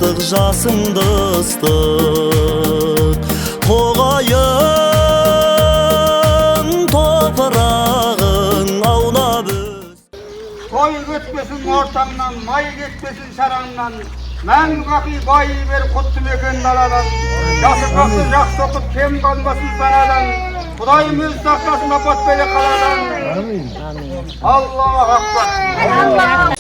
ыстық жасыңды ыстық тоғайын топырағың аунап өс. Той кетпесін ортаңнан, май кетпесін шараңнан, мәңгі бақи байы бер құтты мекен даладан. Жасы бақты жақсы оқып кем қалмасын санадан, Құдайым өз сақтасын апат беле қаладан. Аллаху акбар.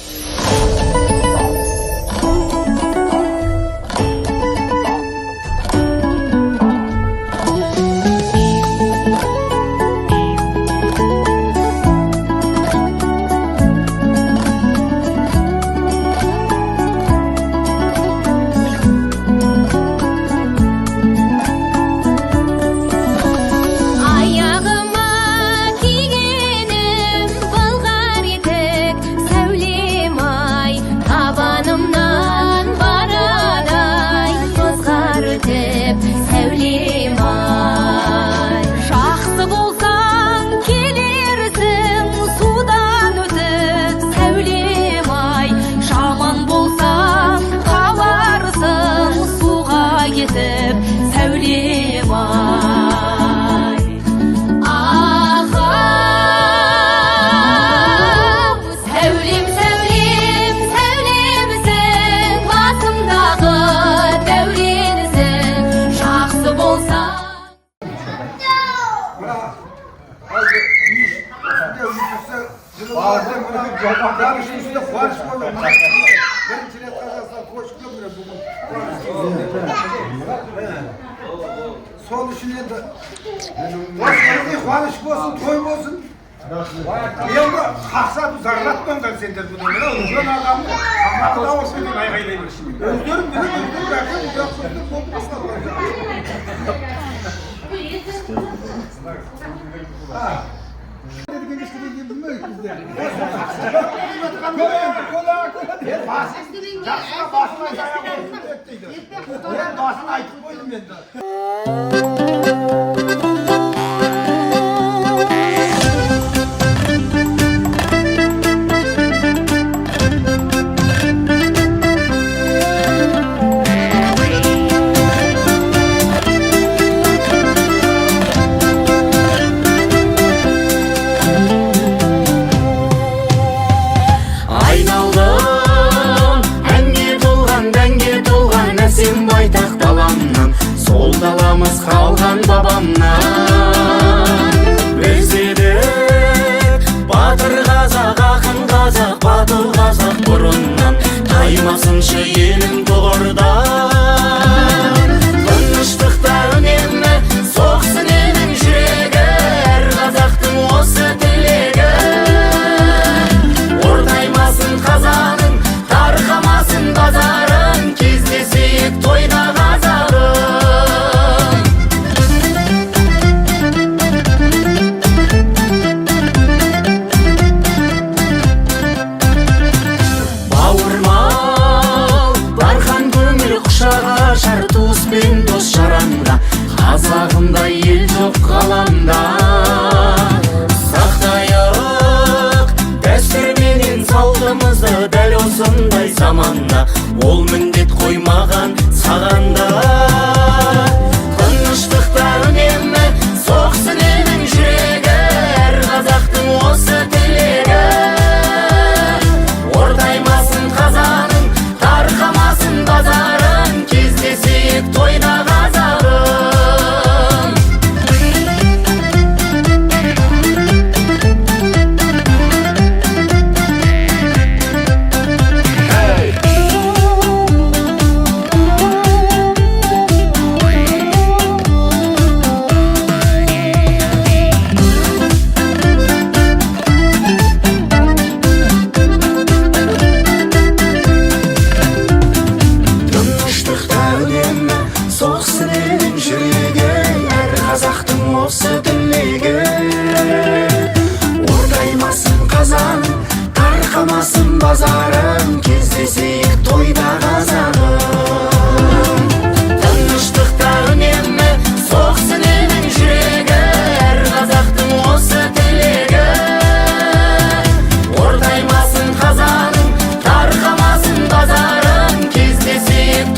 Sol işine de kuanış olsun, toy olsun. Yanında kalksa bu zarlatman da sender bunu. Uzun adamı kalkmakta da olsun diye aygaylayın şimdi. Özgürüm dedi, özgürüm derken uzak sözlük olmasa olacak. Dedik ilişkide girmiyor bizde. Kola. Çaksına basına ayağı koydum ötteydi. Ben basına ayıp koydum ben de. Сол даламыз қалған бабамнан. Берседік батыр қазақ, ақын қазақ, батыл қазақ бұрыннан. Таймасыншы елім тұғырдан. Тыныштықта үнемі соқсын елдің жүрегі. Әр қазақтың осы тілегі. Ортаймасын қазаның, тарқамасын базарын. Кездесейік тойда қазағымда ел жоқ ғаламда. Сақтайық дәстүр менен салтымызды дәл осындай заманда. Ол міндет қоймаған сағанда. Тыныштықта үнемі соқсын елдің жүрегі. Әр қазақтың осы тілегі. Ортаймасын қазаның, тарқамасын базарын. Кездесейік тойда базарын. Кездесейік тойда қазағым. Тыныштықта үнемі соқсын елдің жүрегі. Әр қазақтың осы тілегі. Ортаймасын қазаның, тарқамасын базарын. Кездесейік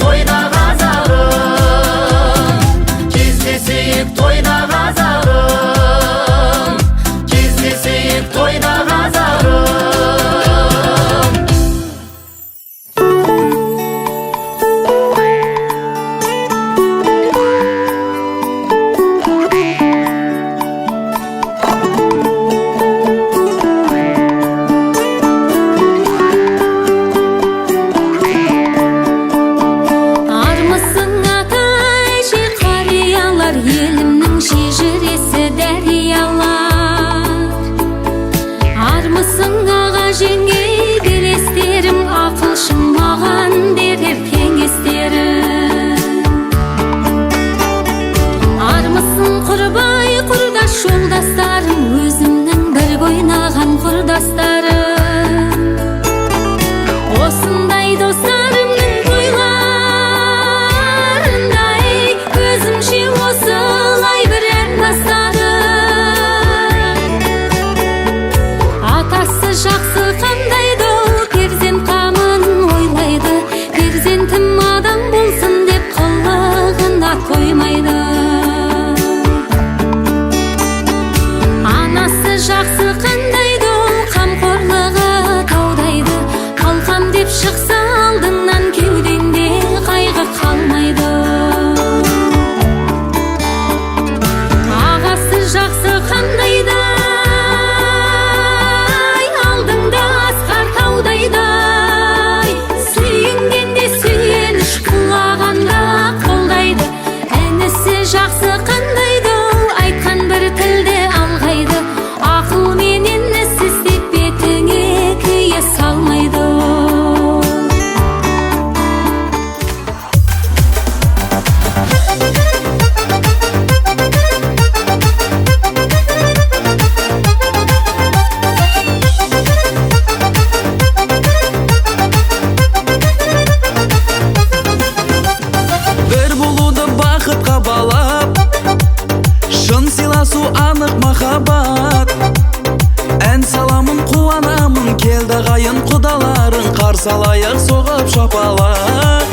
soğup şapalak.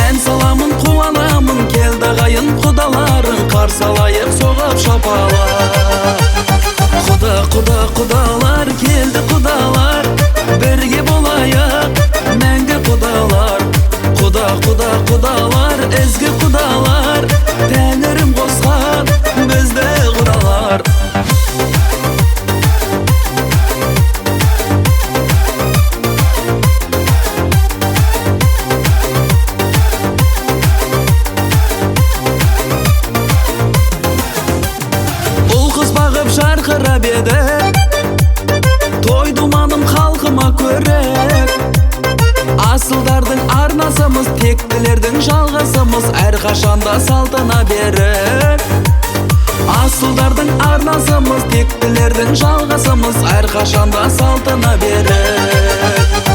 En salamın kuvanamın keldi gayın kudaların karsalayıp soğup şapalak. Kudalar keldi kudalar birge bolayak menge kudalar. Kudalar ezgi kudalar Tengrim koskan bizde kudalar. Ul kız bakıp şarkırap edi toy dumanım halkıma körek. Asıldardın arnasımız, tektilerдің жалғасымыз әрқашанда салтына берік. Asıldardың arnasımız, tektilerдің жалғасымыз әрқашанда салтына берік.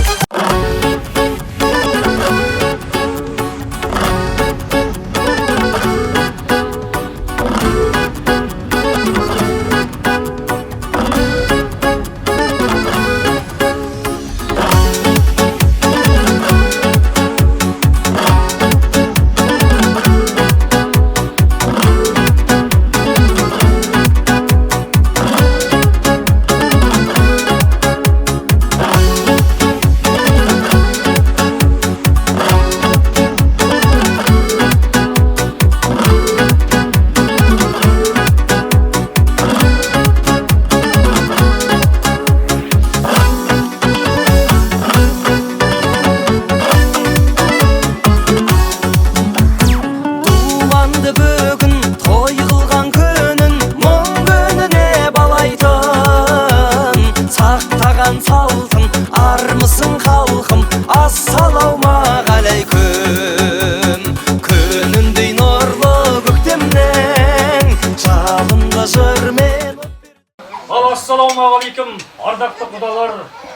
Assalamualaikum, arдақты құдалар,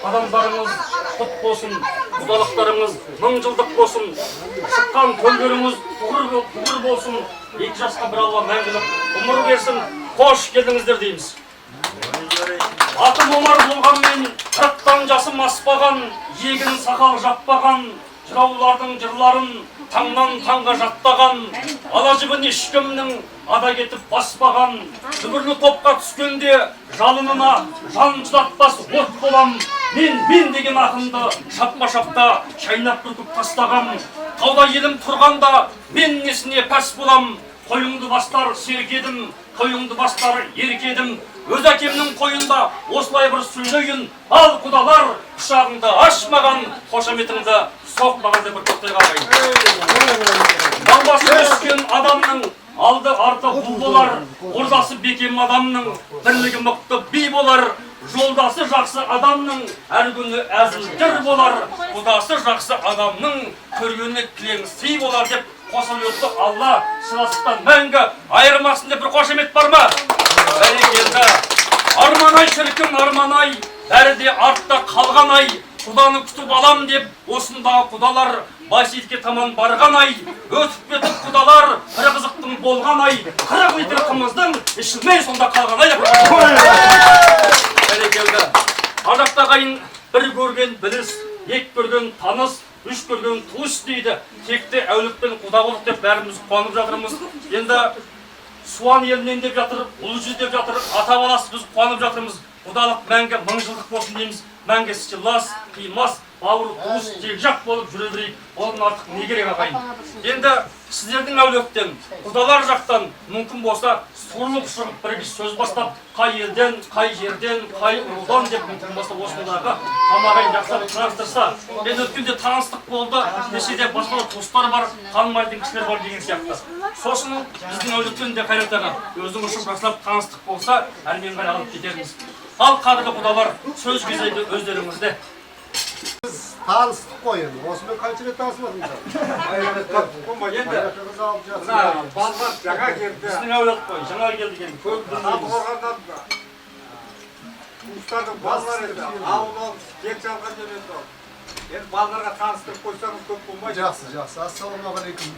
адамдарыңыз құт болсын, құдалықтарыңыз мың жылдық болсын, шыққан төлдеріңіз тұғыр болсын, 2 жасқа бір алла мәңгілік ғұмыр берсін, қош келдіңіздер дейміз. Атым Омар болғанмен 40-тан жасым аспаған, егін сақал жаппаған, жыраулардың жырларын таңнан таңға жаттаған, ала жібін ешкімнің ада кетіп баспаған, дүбірлі топқа түскенде жалынына жан шыдатпас от болам. Мен деген ақынды шапта шайнап бүркіп тастаған, тауда елім тұрғанда мен несіне пәс болам. Қойыңды бастар сергедім, қойыңды бастар еркедім. Өз әкемнің қойында осылай бір сөйлейін, ал құдалар құшағыңды ашмаған, қошаметіңді соқпаған деп бір тоқтай қалайын. Далбасы өскен адамның алды арты бұл болар, ордасы бекем адамның бірлігі мықты би болар. Жолдасы жақсы адамның әр күні әзіл жыр болар, құдасы жақсы адамның көргені кілең сый болар деп қосыл өтті Алла сыйластықтан мәңгі айырмасын деп бір қошемет бар ма? Бәрекелді. Арман-ай шіркін арман-ай, бәрі де артта қалған-ай, құданы күтіп алам деп осындағы құдалар Байсейітке таман барған-ай, өтіп кетіп құдалар бір қызықтың болған-ай, 40 литр қымыздың ішілмей сонда қалған-ай. Бәрекелді. Ардақты ағайын, бір көрген біліс, екі көрген таныс, 3 көрген туыс дейді. Текте әулікпен құда болдық деп бәріміз қуанып жатырмыз. Енді Суан елінен деп жатыр, ұлы жүз деп жатыр, ата баласы біз қуанып жатырмыз. Құдалық мәңгі мың жылдық болсын дейміз. Мәңгі сыйлас, қимас, бауыр туыс жекжақ болып жүре берейік. Одан артық не керек ағайын? Енді сіздердің әулеттен, құдалар жақтан мүмкін болса сұрлық шығып бір сөз бастап, қай елден, қай жерден, қай ұлдан деп мүмкін болса осындағы тамағайын жақсап таныстырса. Енді өткенде таныстық болды, десе де басқа туыстар бар, танымайтын кісілер бар деген сияқты. Сосын біздің әулеттен де қайраттарға өзің үшін жақсылап таныстық болса, әрмен қарай алып кетерміз. Ал қадірлі құдалар, сөз кезегі өздеріңізде. Tanıştık koyun. Osman kaç yıl tanışmadın sen? Енді Балдар жаңа келді. біздің әулет қой, жаңа келді екен. Көп Талдықорғаннан туыстардың балалары еді. Ауылдан кек жалған деп еді. Енді балаларға таныстырып қойсаңыз көп болмайды. Жақсы, жақсы. Ассалаумағалейкум.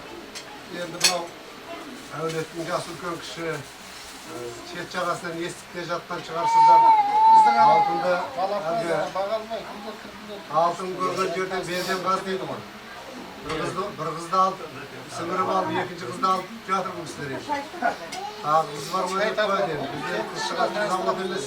Енді мынау әулеттің жасы үлкен кіші шет жағасынан естіп келе жатқан шығарсыздар. Біздің Altında altın görген yerden berden gaz deydi ғой. Bir kızdı aldı, sınırıp aldı, ikinci kızdı aldı, jatır bu kişiler. Kız var mı hep koydu. Bizde kız çıkartın zavlat emez.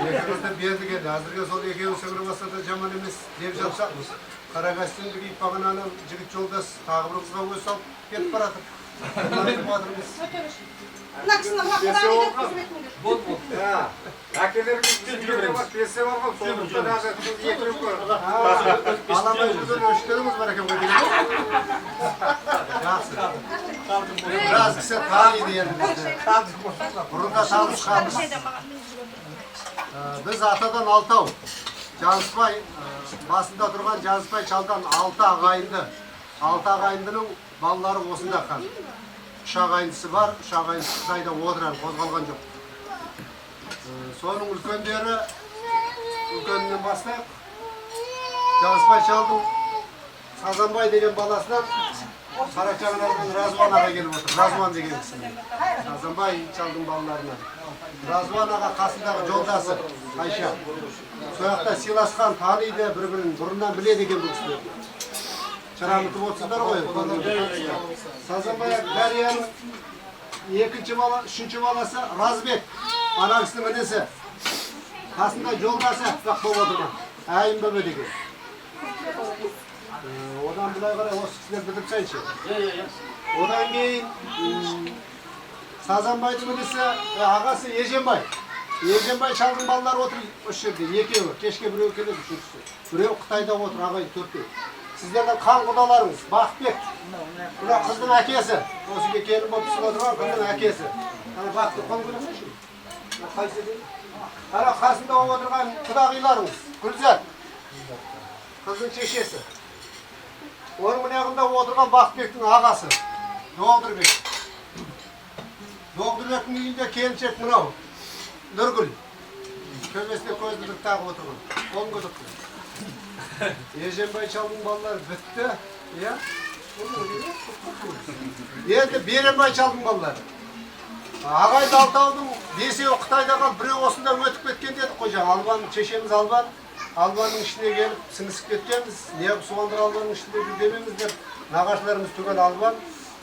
Ekimiz de berdi geldi. Hazırga sol ekevi sınırıp bassa da jaman emez. Dep japsakmız. Kara kostyum giyip bagınanın jigit joldas tagı bir kızga koy salып ketip baratır. Aytып atırmız. Әкелерimiz bizге бak берсе бар ғой, сондықтан даже кыз екіріп көр. Аламай жүрген өштеріміз бар екен ғой. Жақсы. Biraz kısa tanıydı yerimizde. Burada tanışkanız. Biz atadan Altau. Canısbay, basında durgan Canısbay çaldan 6 ağayındı. 6 ağayındının balları osunda kan. 3 ağayındısı var, 3 ağayındısı Қытайда отыран, қозғалған жоқ. Соның үлкендері, үлкенінен бастап, Canısbay çalдың Сазанбай деген баласынан Қарачағынардан Разуан аға келіп отыр. Разуан деген кісі. Сазанбай çalдың балаларынан. Разуан аға қасындағы жолдасы Айша. Сояқта сыйласқан, таниды, бір-бірін бұрыннан біледі екен бұл кісілер. Шырамытып отырсыздар ғой. Сазанбай Дарияның үшінші баласы Разбек. Ана кісінің інісі. Қасында жолдасы аппақ болып отырған. Айым бөбе деген. Одан былай қарай осы кісілер бітіп сайыншы. Одан кейін Сазанбайдың інісі, ағасы Еженбай. Еженбай шалдың балалары отыр осы жерде, екеуі. Кешке біреу келеді, үшіншісі. Біреу Қытайда отыр, ағай төртеу. Сіздердің қан құдаларыңыз, Бақытбек. Мына қыздың әкесі. Осы келін болып түсіп отырған қыздың әкесі. Бақытбек қолын көресінші. Қайсы дейді? Ана қасында отырған құдағиларыңыз, Гүлзат. Қыздың шешесі. Оның мынағында отырған Бақытбектің ағасы, Доғдырбек. Доғдырбектің үйінде келіншек мынау, Нұргүл. Төбесіне көзілдік тағып отырған, он күдікті. Еженбай шалдың балалары бітті. Енді Беренбай шалдың балалары. Ағайды Алтаудың бесеуі Қытайда қалып, біреу осында өтіп кеткен дедік қой жаңа. Албанның шешеміз Албан. Албанның ішіне келіп сіңісіп кеткенбіз. Неғып суандыр Албанның ішінде бір демеміз деп, нағашыларымыз түгел Албан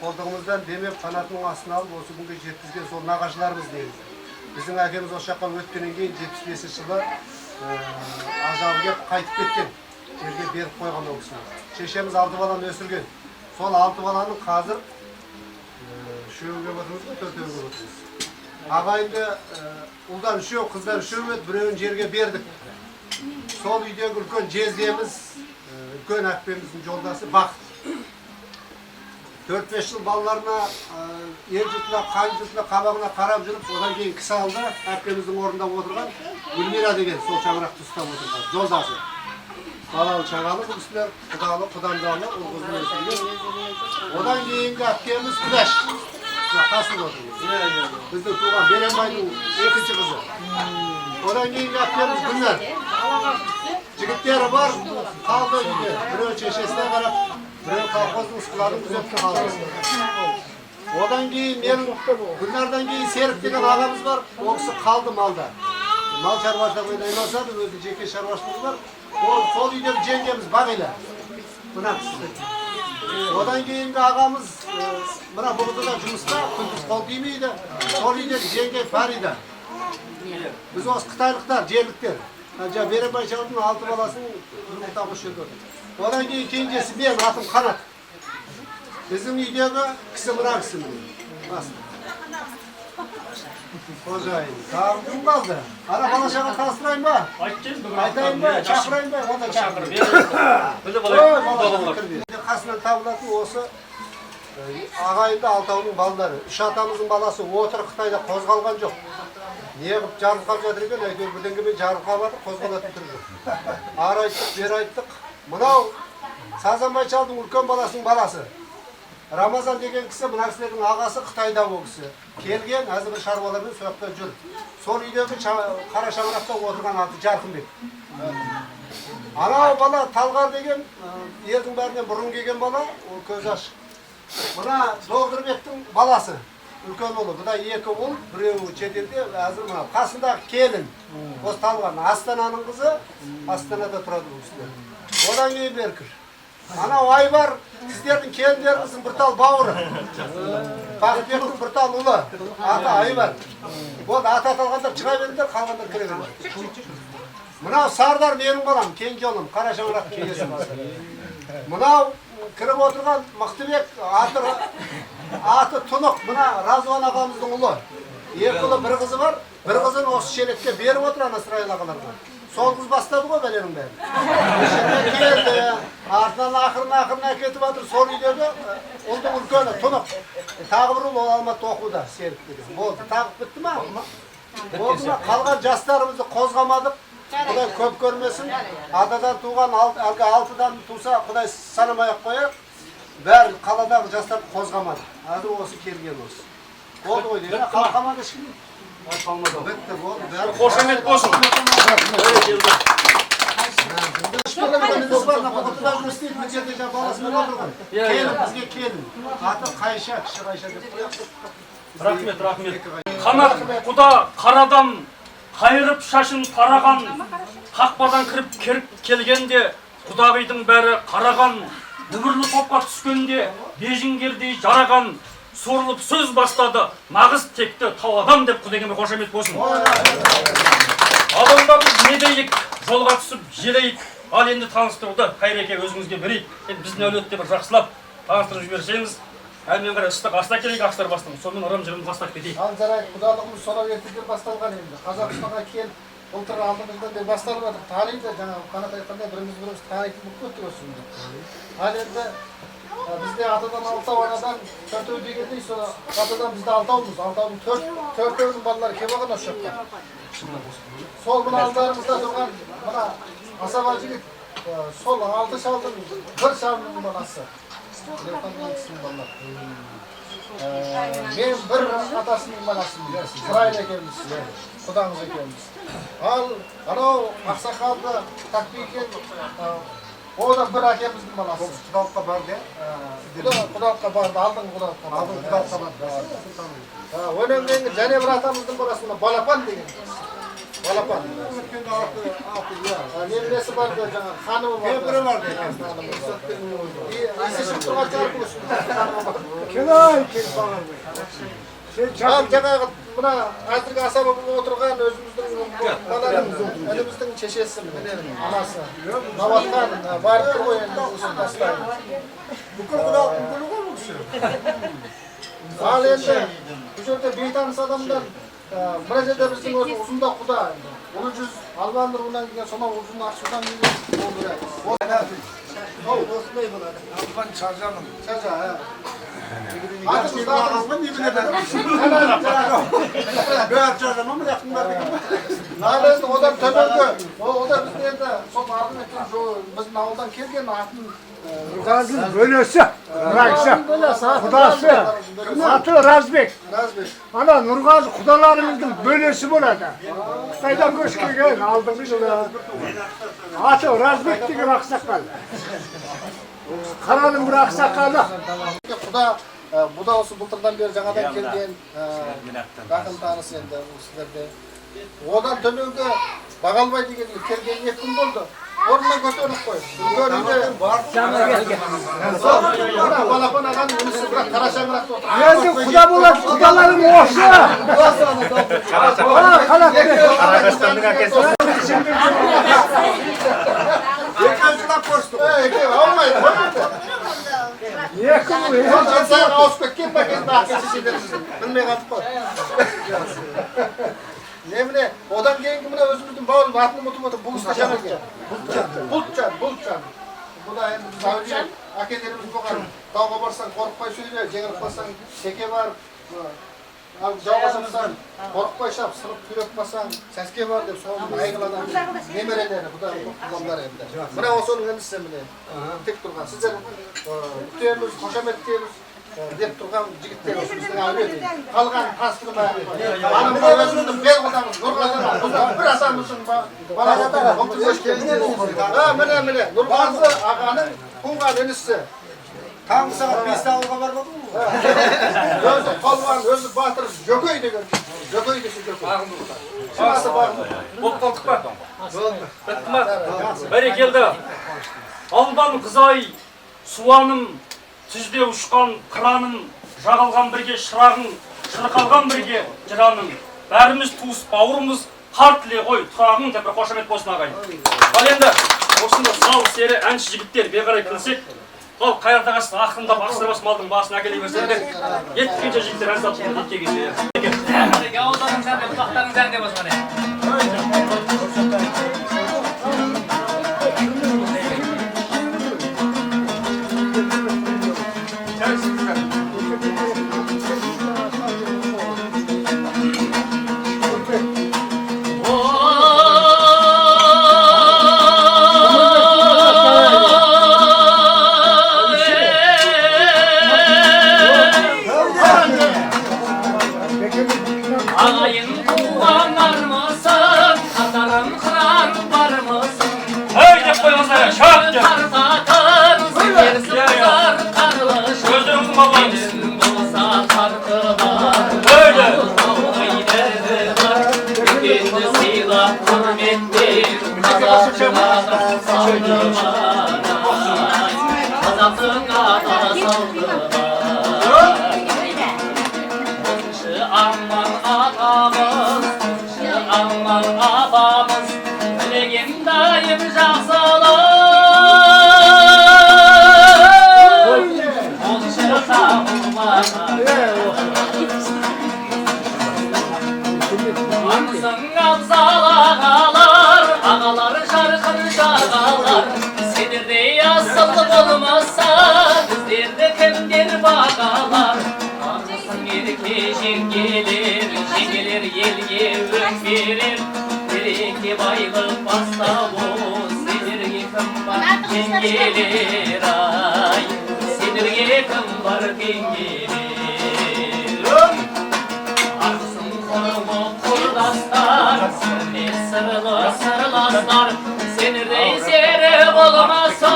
қолдығымыздан демеп қанатының астына алып, осы күнге жеткізген сол нағашыларымыз дейміз. Біздің әкеміз осы жаққа өткеннен кейін 75 жылы ажалы кеп қайтып кеткен. Жерге беріп қойған ол кісіні. Шешеміз 6 баланы өсірген. Сол 6 баланың қазір үшеуге отырмыз ғой, төртеуге отырмыз. Ағайынды ұлдан үшеу, қыздан үшеу еді, біреуін жерге бердік. Сол үйдегі үлкен жездеміз, үлкен әпкеміздің жолдасы Бақыт. 4-5 жыл балаларына, ел жұртына, қан жұртына, қабағына қарап жүріп, одан кейін кісі алды, әпкеміздің орнында отырған Гүлмира деген сол шаңырақты ұстап отырған жолдасы. Балалы шағалы бұл кісілер, құдалы, құдандалы, ұлғызын өсірген. Одан кейінгі әпкеміз Күләш. Қасында отырмыз. Біздің туған Беренбайдың екінші қызы. Одан кейінгі әпкеміз Гүлнар. Жігіттері бар, қалды үйде. Біреу шешесіне қарап, біреу колхоздың складын күзетіп қалды. Одан кейін менің Гүлнардан кейін Серік деген ағамыз бар, ол кісі қалды малда. Мал шаруашылығымен айналысады, өзінің жеке шаруашылығы бар. Сол үйдегі жеңгеміз Бағила. Мына кісі. Одан кейінгі ағамыз мына бұғыда жұмыста, күндіз қол тимейді. Сол үйдегі жеңге Фарида. Біз осы қытайлықтар, жерліктер. Беренбай шалдың 6 баласын жұмықта осы жерде отыр. Одан кейін кенжесі мен, атым Қанат. Біздің үйдегі кісі мына кісі міне. Қожайын, тағы кім қалды? Ана бала-шаға таныстырайын ба? Айтайын ба? Шақырайын ба? Онда шақыр. Қасынан табылатын осы ағайынды Алтаудың балалары. 3 атамыздың баласы отыр Қытайда қозғалған жоқ. Неғып жарылқап жатыр екен, әйтеуір бірдеңемен жарылқап жатыр, қозғалатын түрі жоқ. Ары айттық, бері айттық. Мынау Сазанбай шалдың үлкен баласының баласы. Рамазан деген кісі, мына кісілердің ағасы Қытайда ол кісі. Келген, әзір бір шаруалармен сояқта жүр. Сол үйдегі қара шаңырақта отырған аты Жарқынбек. Анау бала Талғар деген, елдің бәрінен бұрын келген бала, ол көз ашық. Мына Доғдырбектің баласы. үлкен ұлы. Бұда 2 ұл, біреуі шетелде, әзір мына қасындағы келін. Осы Талған Астананың қызы, Астанада тұрады бұл кісілер. Одан кейін Беркір. Анау Айбар сіздердің келіндеріңіздің бір тал бауыры. Бақытбектің бір тал ұлы. Аты Айбар. Болды, аты аталғандар шыға беріңдер, қалғандар кіре беріңдер. Мынау Сардар менің балам, кенже ұлым, қара шаңырақ кеңесі басы. Мынау кіріп отырған Мықтыбек, аты Тұнық, мына Разуан ағамыздың ұлы. 2 ұлы, 1 қызы бар, 1 қызын осы шелекке беріп отыр ана Сырайыл ағаларға. Сол қыз бастады ғой бәленің бәрі. Келді, артынан ақырын әкетіп жатыр, сол үйдегі ұлдың үлкені Тұнық. Тағы бір ұл Алматыда оқуда, Серік деген. Болды, тағып бітті ма? Болды ма? Қалған жастарымызды қозғамадық. Құдай көп көрмесін. Атадан туған, әлгі 6-дан туса, Құдай санамай-ақ қояр. Бәрі қаладағы жастарды қозғамады. Әзір осы келген осы. Болды ғой деймін. Қалқамады ешкім. Бітті, болды. Қошемет болсын. Бізге келін. Аты Қайша, кіші Қайша деп қояқпыз. Рахмет. Қанат құда қарадам, қайырып шашын тараған, қақпадан кіріп келгенде, құдағидың бәрі қараған, дүбірлі топқа түскенде, бежінгердей жараған, сорлып сөз бастады, нағыз текті тау адам деп құдегеме қошемет болсын. Адамда біз не дейік, жолға түсіп желейік, ал енді таныстыруды Қайреке өзіңізге берейік. Біздің әулетте бір жақсылап таныстырып жіберсеңіз, әлмен қарай ыстық аста келейік ақсар бастың, сонымен ырым-жырымды бастап кетейік. Ал жарайды, құдалығымыз сонау ертеден басталған енді. Қазақстанға келіп, былтыр алдымыздан бері басталып жатыр. Таниды, жаңағы қанат айтқандай біріміз танитын болып кеттік осында. Ал енді бізде атадан 6 анадан 4 дегендей, сол атадан бізде 6-аумыз. 6-аудың 4-інің балалары кеп алған осы жаққа. Сол мына алдарымызда тұрған мына асаба жігіт, сол 6 шалдың 1 шалының баласы. Мен бір атасының баласымын, Сырайыл екеуміз, құдаңыз екеуміз. Ал анау ақсақалды Такбикен, о да бір әкеміздің баласы. Құдалыққа барды, құдалыққа барды, алдың құдалыққа барды. Өнен кейін және бір атамыздың баласына Балапан деген. Балапан. Немересі бар да жаңа ханымы бар. Кемпірі бар да. Есі шығып тұрған жарқын үшін. Келай, кел бағар. Ал жаңағы мына әзірге асаба болып отырған өзіміздің баларымыз, ініміздің шешесі, анасы. Наватқан, барып тұр ғой енді осы тастайын. Бүкіл құдалықтың күлі ғой бұл кісі. Ал енді бұл жерде бейтаныс адамдар мына жерде біздің өзі ұзында құда, ұлы жүз Албан руынан келген сонау ұзын Ақсудан келген ол бірі. Осындай болады. Албан Шаржаның. Шаржа, атымызда ағалған неміне бәрі Шаржама мына яқтың бар деген. Енді одан төменгі, одан біздің енді сол ардың еткен біздің ауылдан келген атын Құдасының бөлесі, Ракша, құдасы, аты Разбек. Ана Нұрғазы құдаларымыздың бөлесі болады. Қытайдан көшкеген алдыңғы жылы. Аты Разбек деген ақсақал. Қараның бір ақсақалы. Құда, бұда осы бұлтырдан бері жаңадан келген, жақын таныс енді бұл кісілерде. Одан төменгі Бағалбай деген келген 2 күн болды. Орнынан көтеріліп қой. Үлкен үйде Балапан ағаның інісі бірақ қара шаңырақты отыр. Енді құда болады, құдаларым осы. Қарағастандың әкесі. Екеуі жылап көрісті. Екеуі аумайды. Жансайын ауысып кеткен бе әкесінің әкесі шешелеріңіздің. Білмей қатып қой. Неміне, одан кейінгі мына өзіміздің бауырымыз атын ұмытып отыр, бұл кісі жаңа келген. Бұлтжан. Бұда енді біз әулие әкелеріміз болған. Тауға барсаң қорықпай сөйле, жеңіліп қалсаң шеке бар. Ал жауға шапсаң қорықпай шап, сырып күрек басаң сәске бар деп соның айғыладан немерелері, бұда құландар енді. Мына осының інісі міне, тек тұрған. Сіздер күтеміз, қошаметтеміз деп тұрған жігіттер осы біздің әулие дейді. Қалған қастығын анымға өзіміздің бел құдамыз, Нұрғазыға, бір асамыздың балағатары, ұлтын өшкеніне бұл. Міне, Нұрғазы ағаның туған інісі. Tangı saat 5'te avluga barmadın mı? Özü palvan, özü batır, Gököy деген. Gököy dese Gököy. Şurası Bağımlı. Болып қалдық па? Бітті ма? Бәрекелді. Алдан қызай, суаным, түзде ұшқан қыраным, жағылған бірге шырағың, шырқалған бірге жыраның. Бәріміз туыс бауырымыз, қар тіле ғой, тұрағың деп бір қошамет болсын ағайын. Ал енді, осында сал сері әнші жігіттер беғарай кірсек, ол қайрат ағасы ақырындап ақсырбас малдың басын әкеле берсеңдер, еткенше жігіттер ән салып шығып етке келсе. Ауылдарың зәрде, бұлақтарың зәрде болсын. Ağayın kullanlar mısın? Katarın kıran var mısın? Hey деп қойыңыздар, шақ деп. Tartatın, zikir sıkar karılışın. Gözlerіңізді bağlayыңыз. Bulsa farkı var. Öyle. Giderdi var. Gününü sıyla hürmettir. Kazakçılardan saldı var. Kazakçın ata saldı var. Aman atamız, aman abamız, ölegin dayım жақсылық. Ол шырқа olmadan. Anısın abzal ağalar, ağalar şarkın şağalar. Sedirde asıllık olmazsa, bizlerde kimdir bağalar. Yengeler, yengeler yelge ön verir. Bereke baylık bastavuz, sedirge kim var yengeler ay. Sedirge kim var yengeler. Arsın korumu kurdaslar, seni sırlı sırlaslar. Seni reisere olmazsa.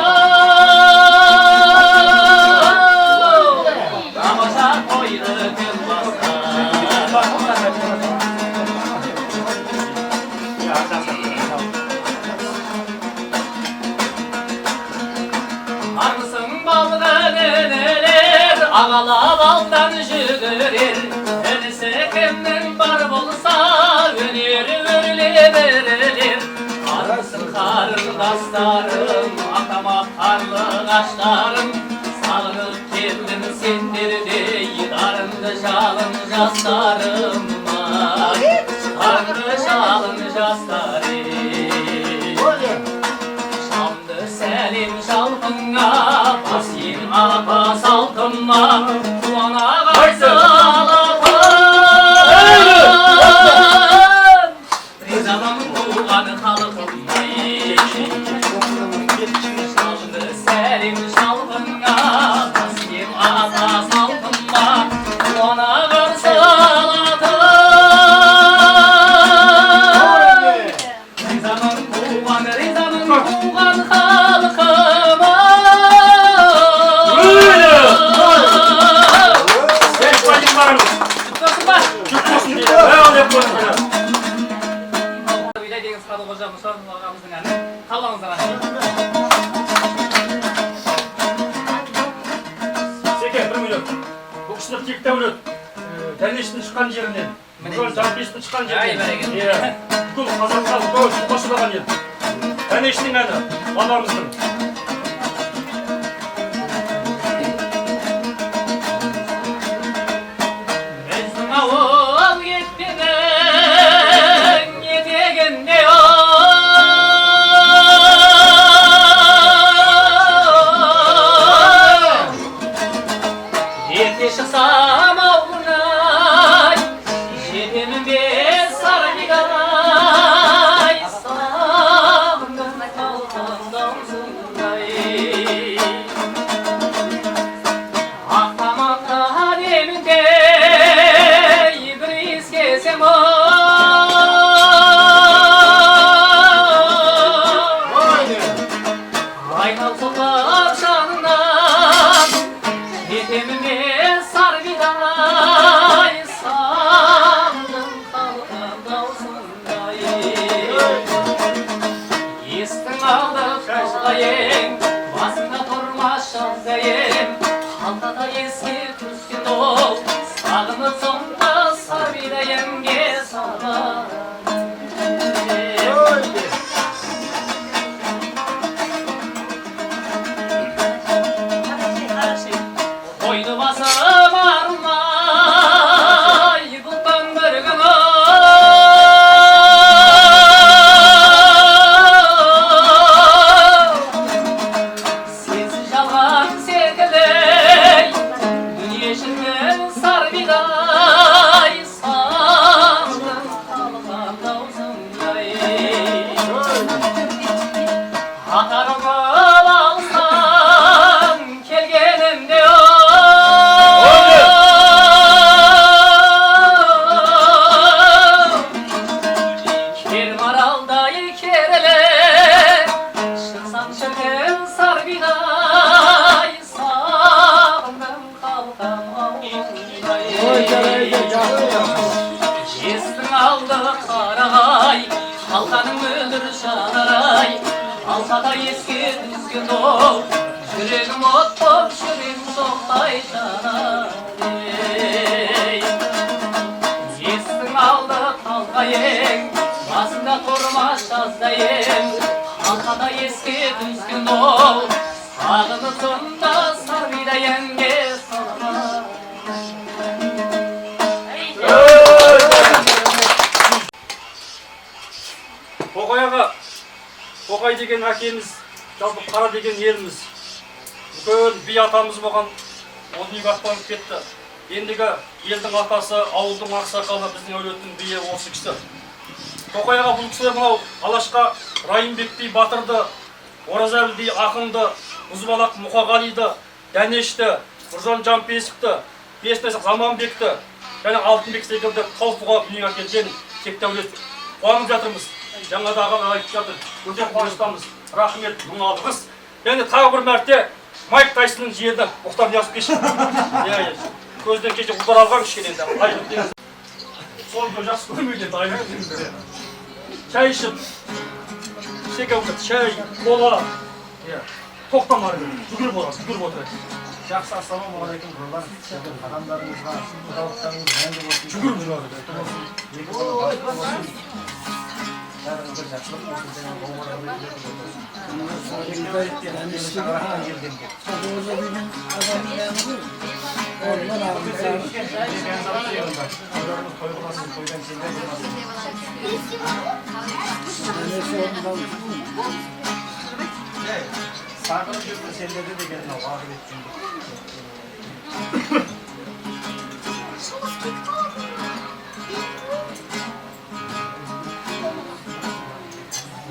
Arısın balga neneler, ağala baldan jügürer. Önüse kimden bar bolsa, öneri örüle verilir. Arısın karındaslarım, akama karlı kaşlarım. Sağlık keldim sendirdi, darındı şalın jaslarım. Darındı şalın jaslarım. Şamdı selim şalkınga, basin apa salkınma, kulağına karşı alapın. Rizamın tuğanı halkınmayı. Şamdı selim şalkınga, basin apa salkınma, kulağına karşı alapın. Rizamın tuğan halkıma. Beş bayım varımız. Tutmasın ba? Tutmasın diye. Öyle yapıyoruz ya. Bilay деген Садық Қожа Мұсанов ағамыздың әні қалауыңыздар Секе, бір минут. Бұл кісілер текті өледі. Дәнештің шыққан жерінен. Бүкіл Жанбестің шыққан жерінен. Иә. Бүкіл қазаққа бүкіл қосылған ел. Дәнештің әні, баламыздың. Біздің ауыл кетпенің етегінде ерте шықсам ауылына жетемін бе сарбегай сағынған қалқам даусың şazdayım Halkada eski küskün ol Sağını sonda sarıyla yenge sağlar Boynu basım armay Buldan bir gün Sensiz yalan sevgiley Dünya şimdi sar biday Sağlım kalkanda uzun yay Atarımı alsam kelgenimde Kirmaralda kerele Çıksam çöküm sar biday Sağlım kalkam Kestin aldı karay Halkanın müdür şanaray Halkada eski düzgün ol Yüreğim ot bol yüreğim soğukay şanay Kestin aldı kalkayım Basında koruma şazdayım Halkada eski düzgün ol Sağını sonda sarıyla yenge salama Tokayaga Tokay деген әкеміз, жалпы қара деген еліміз. Бүкіл би атамыз болған ол дүниеге аттанып кетті. Ендігі елдің атасы, ауылдың ақсақалы біздің әулеттің биі осы кісі. Токаяға бұл кісілер мынау Алашқа Райымбек би батырды, Оразәлі би ақынды, Мұзбалақ Мұқағалиды, Дәнешті, Нұржан Жампесікті, Бесбесік Заманбекті, және Алтынбек секілді тауфыға дүниеге әкелген текті әулет. Қуанып жатырмыз. Жаңада ағам айтып жатыр, өте қуаныштамыз, рахмет, мың алғыс. Енді тағы бір мәрте Майк Тайсонның жиені Мұхтар Ниязбеков. Көзден кеше ұлдар алған кішкене енді. Сол бір жақсы көрмейді енді айлық. Шай ішіп, шеге отырып, шай, кола, тоқтамар жүгіріп отырады. Жақсы ассалаумағалейкум құрбан. Адамдарыңызға, құдалықтарыңыз мәңгі болсын. Жүгіріп жүреді. Бәріңізге жақсылық болсын деген Сағынып жүрді сендерді деген уағып еттім.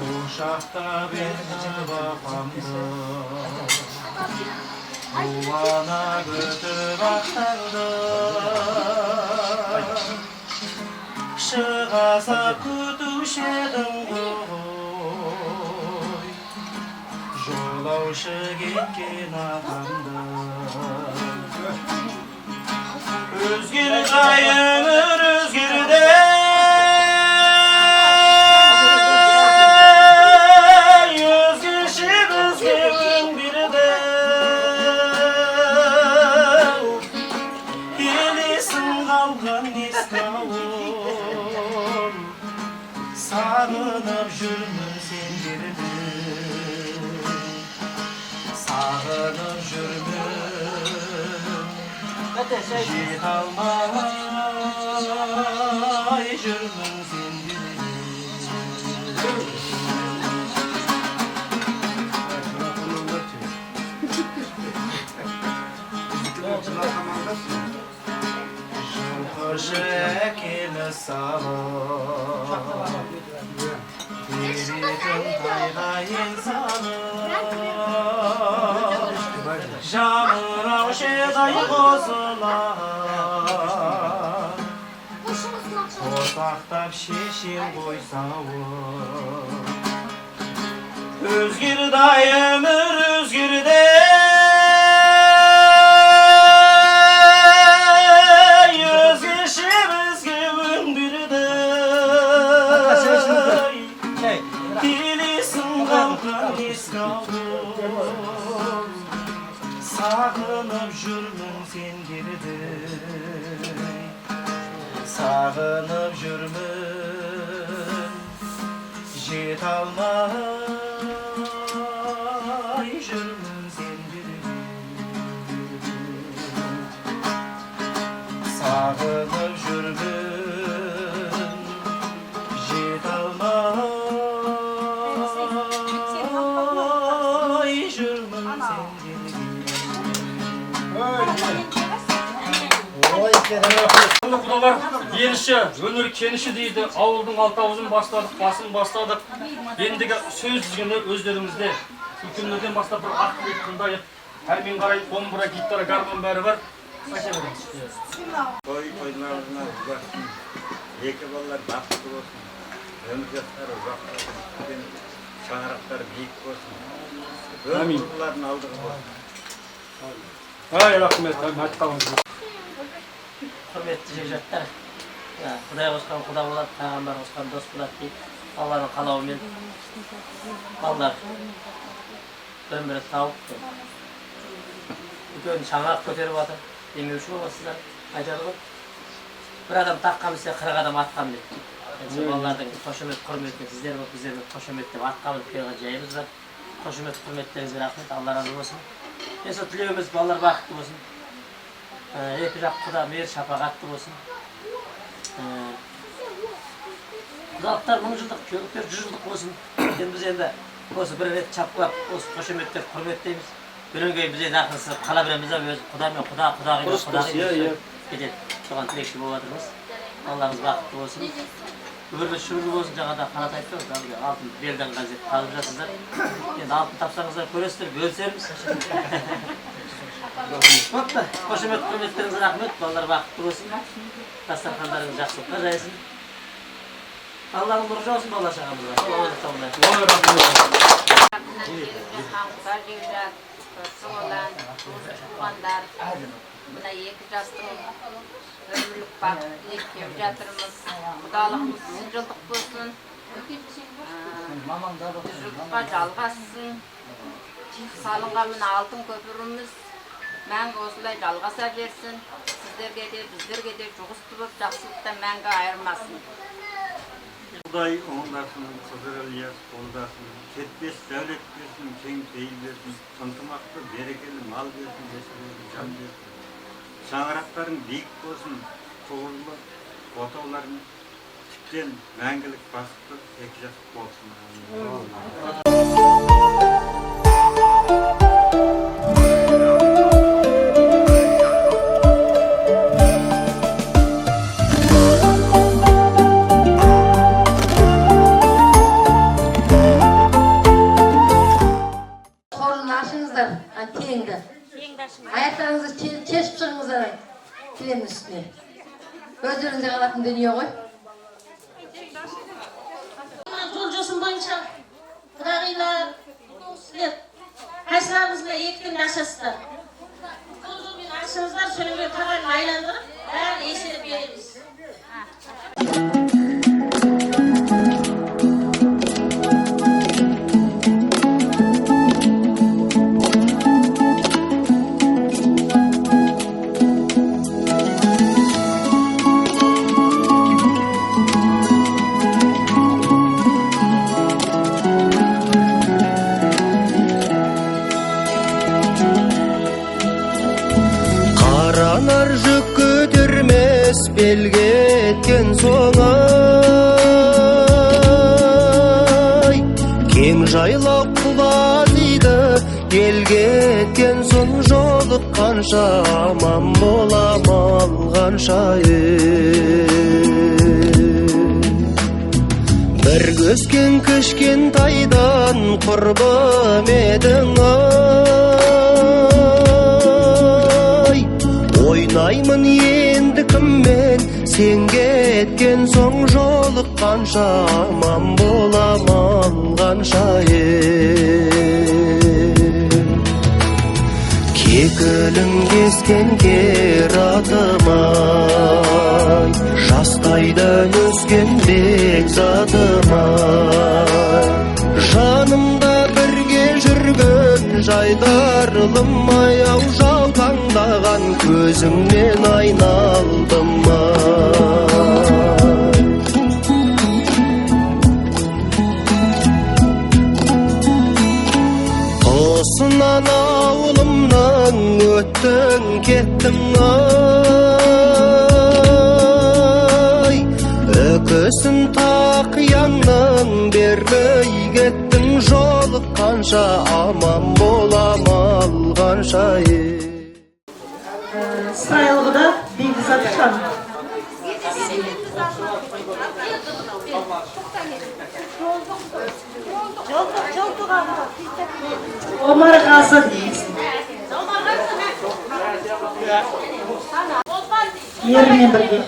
Uşaqda benim apamdı Uvana götüb axtardı Шығаса күтушедің ғой Жолаушы кеткен атамды Өзгер жайыңыр өзгерді Sağınıp жүрмін сендерді Sağınıp жүрмін Жет алмай жүрмін сендерді Жылқышы әкені салып Беретін тайғайын салып Жамырау шедай қосылар Қосақтап шешем қойсауы Өзгерді өмір өзгерді Sağınıp жүрмін сендерді Sağınıp жүрмін Жете алмай жүрмін сендерді Sağınıp жүрмін Жете алмай жүрмін сендерді Құнды құдалар, еніші, өнер кеніші дейді. Ауылдың алтауызын бастадық, басын бастадық. Ендігі сөз дегені өздеріңізде. Үлкендерден бастап бір ақ білек тыңдайық. Әрмен қарай домбыра, гитара, гармон бәрі бар. Toylarına uzaksın, екі балалар бақытты болсын, өмір жастары ұзақ болсын, шаңырақтары биік болсын, өмірлерін алдығы болсын. Ай, рахмет, айтқаныңыз. Құрметті жекжаттар, Құдай қосқан құда болады, пайғамбар қосқан дос болады дейді. Алланың қалауымен балалар бір-бірі тауып үлкен шаңырақ көтеріп жатыр. Демеуші боласыздар, айтады ғой. Бір адам таққамыз, 40 адам атқам деп. Балалардың қошемет құрметіне сіздер болып, біздер болып қошемет деп атқамыз келген жайымыз бар. Қошемет құрметтеріңізге рахмет, Алла разы болсын. Сол тілеуіміз балалар бақытты болсын. Екі жақ құда мейір шапағатты болсын. Құдалықтар 1000 жылдық, күйеуліктер 100 жылдық болсын. Біз енді осы бір рет шапқылап, осы қошеметтер құрметтейміз. Бүгінгі кейін біз енді ақырысы қала береміз да өзі құдамен құдағи кетеді. Соған тілекші болып жатырмыз. Аллаңыз бақытты болсын. Өміріңіз шүбірлі болсын. Жаңада қанат айтты ғой, алтын белден қазір қалып жатсыздар. Енді алтын тапсаңыздар көресіздер, бөлісерміз. Бопты, қошемет құрметтеріңізге рахмет. Балалар бақытты болсын. Дастархандарыңыз жақсылыққа жайсын. Алланың нұры жаусын бала шағамызға. Соңынан туғандар, мына 2 жастың өмірлік бақыт тілеп жатырмыз. Құдалығымыз 100 жылдық болсын, 100 жылдыққа жалғассын. Салынған мына алтын көпіріміз мәңгі осылай жалғаса берсін. Сіздерге де, біздерге де жұғысты болып, жақсылықтан мәңгі айырмасын. Құдай оңдасын, Қызыр Ілияс қолдасын, кетпес дәулет берсін, кең пейіл берсін, ынтымақты берекелі мал берсін, есіреді жан берсін. Шаңырақтарың биік болсын, тұғырлы отауларын тіптен мәңгілік бақытты екі жас болсын. Ayaklarınızı kesip çıkınızlar trenin üstüne. Gözlerinize kalatın dönüyor koy. Yolcusun boyunca Kırağıyla sizler Kaysılarımızla yetkin aşasılar. Yolcuğun aşasılar şöyle bir tabanını aylandırıp ayağını eğsilip yerimiz. Qaranар жүк көтермес белге еткен соңай Кең жайлау құлазиды елге еткен соң жолыққанша аман болам алғанша Бір көскен кішкен тайдан құрбым едің Ойнаймын енді кіммен сен кеткен соң жолыққанша аман болам алғанша Кекілін кескен кер атым-ай Жастайдан өскен бекзатым-ай Жанымда бірге жүрген жай жайдарылым аяу жаутаңдаған көзіңнен айналдым Тосынан ауылымнан өттің кеттің ай Өкісін тақияңнан бермей кеттің жолыққанша аман болам алғанша Сайлығыда Бекзат хан. Омар Ғазы дейсің. Ерімен бірге.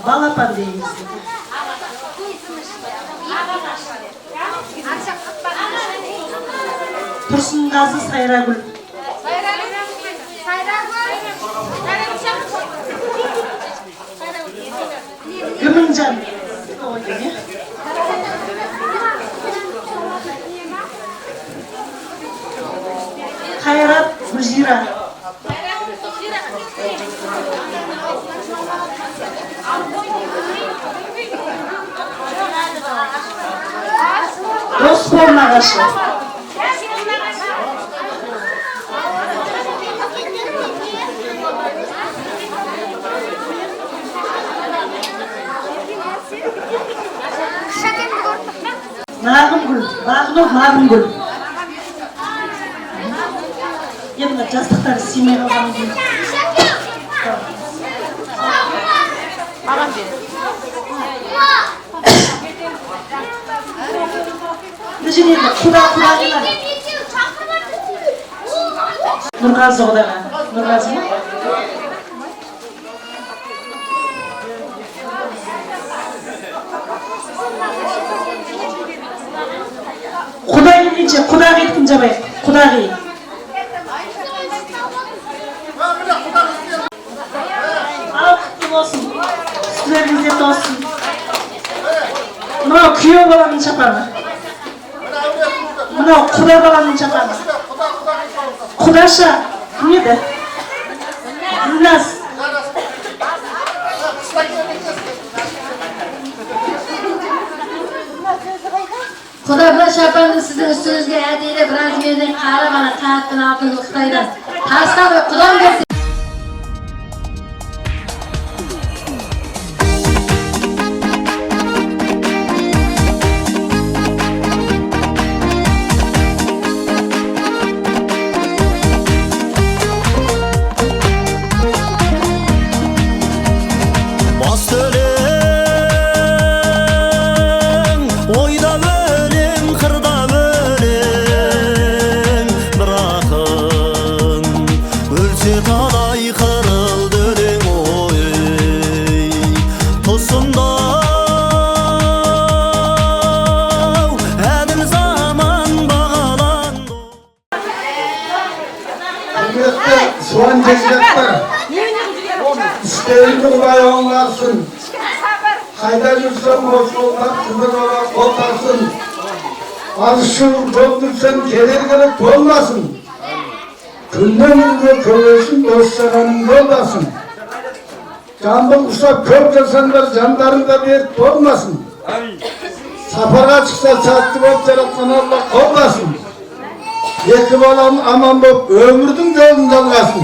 Балапан дейсің. Тұрсынғазы Сайрагүл. Гүмінжан. Қайрат Гүлжира. Доспол Нағашы. Нағымгүл, Бағнов Нағымгүл. Енді жастықтар семей қалған кейін. Ағам бері. Бұл жерінде құда-құдағылар. Нұрғазы құдаға. Нұрғазы ма? Құдай deyince құдағы еттім жабай. Құдағы. Ал құтты болсын. Сіздеріңізде тосын. Мынау күйеу баланың шапаны. Мынау құда баланың шапаны. Құдаша кім еді? Гүлназ. Құда бұл шапанды сіздің үстіңізге әдейлі біраз мерден қары ғана қаттың алтын Қытайдан. Тастап құдан берсін. Soğan cezgetler. İsteğini Kuday onlarsın. Hayda yürsen boş olmak kızır ola olmasın. Alışır doldursan gelir gelip olmasın. Günden günde kövesün dostlarının yoldasın. Jambıl usap köp jasanlar janlarında berip olmasın. Safara çıksa çatlı bop jaratkan Allah kollasın. Eki balam aman bop ömürdün yolun dalgasın.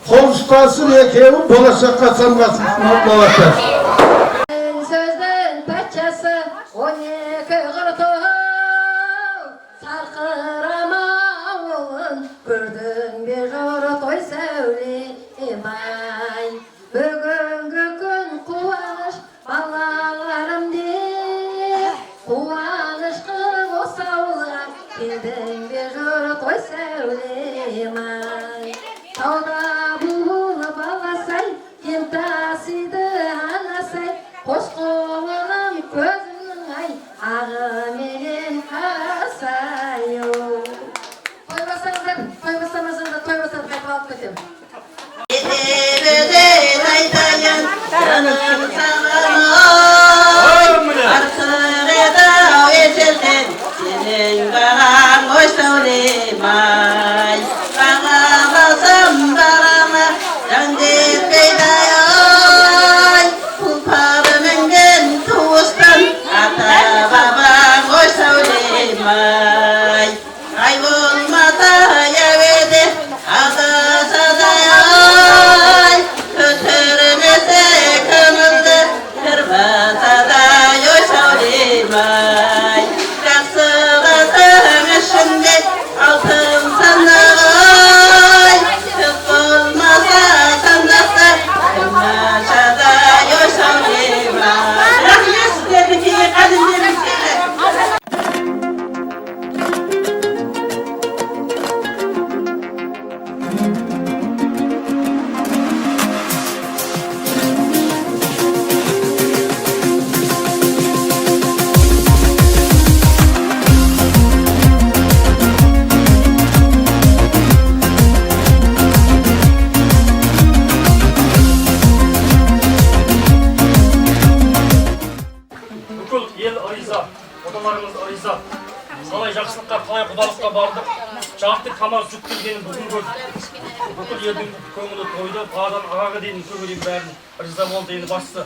Kol ustasın ekevi bolacakka sangasın. Allah'a Sözden paçası 12 qırtıl sarqıramağın gördün bir joro toy söyleyemay. Bugünkü gün kuvaныш balalarım deyip kuvaныш qılıp osauğa келдің бе жoro toy söyleyemay. Тауда бұлы баласай кем тасиды анасай қош қолым көзіңнің ай ағы менен қарасай. Той бастамасаңдар қайтып алып кетем. Етерден айтайын жаным саған артық еді ау ежелден сені құдалыққа бардық. Жарты камаз жүк келгенін бүгін көрдік. Бүкіл елдің көңілі тойды, бағадан ағаға дейін көңілін бәрін риза болды енді басты.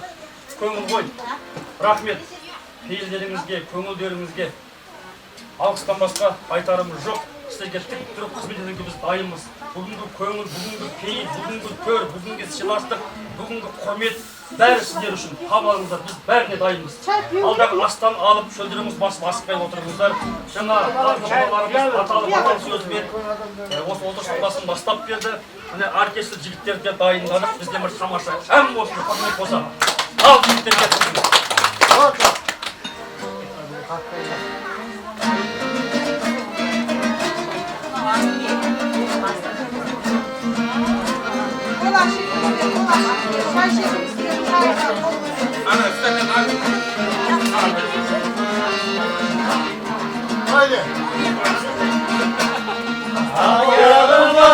Көңіл ғой. Рахмет. Пейілдеріңізге, көңілдеріңізге. Алғыстан басқа айтарымыз жоқ. Сіздерге тік тұрып қызмет етуге біз дайынбыз. Бүгінгі көңіл, бүгінгі пейіл, бүгінгі төр, бүгінгі сыйластық, бүгінгі құрмет бәрі сіздер үшін. Қабылдаңыздар, біз бәріне дайынбыз. Алдағы астан алып, шөлдеріңіз басып асықпай отырыңыздар. Жаңа балаларымыз аталы сөзбен осы отырыстың басын бастап берді. Міне оркестр жігіттерді дайындадық. Бізде бір тамаша ән болсын, құрмет болса. Ал жігіттер кетсін. Ayağıma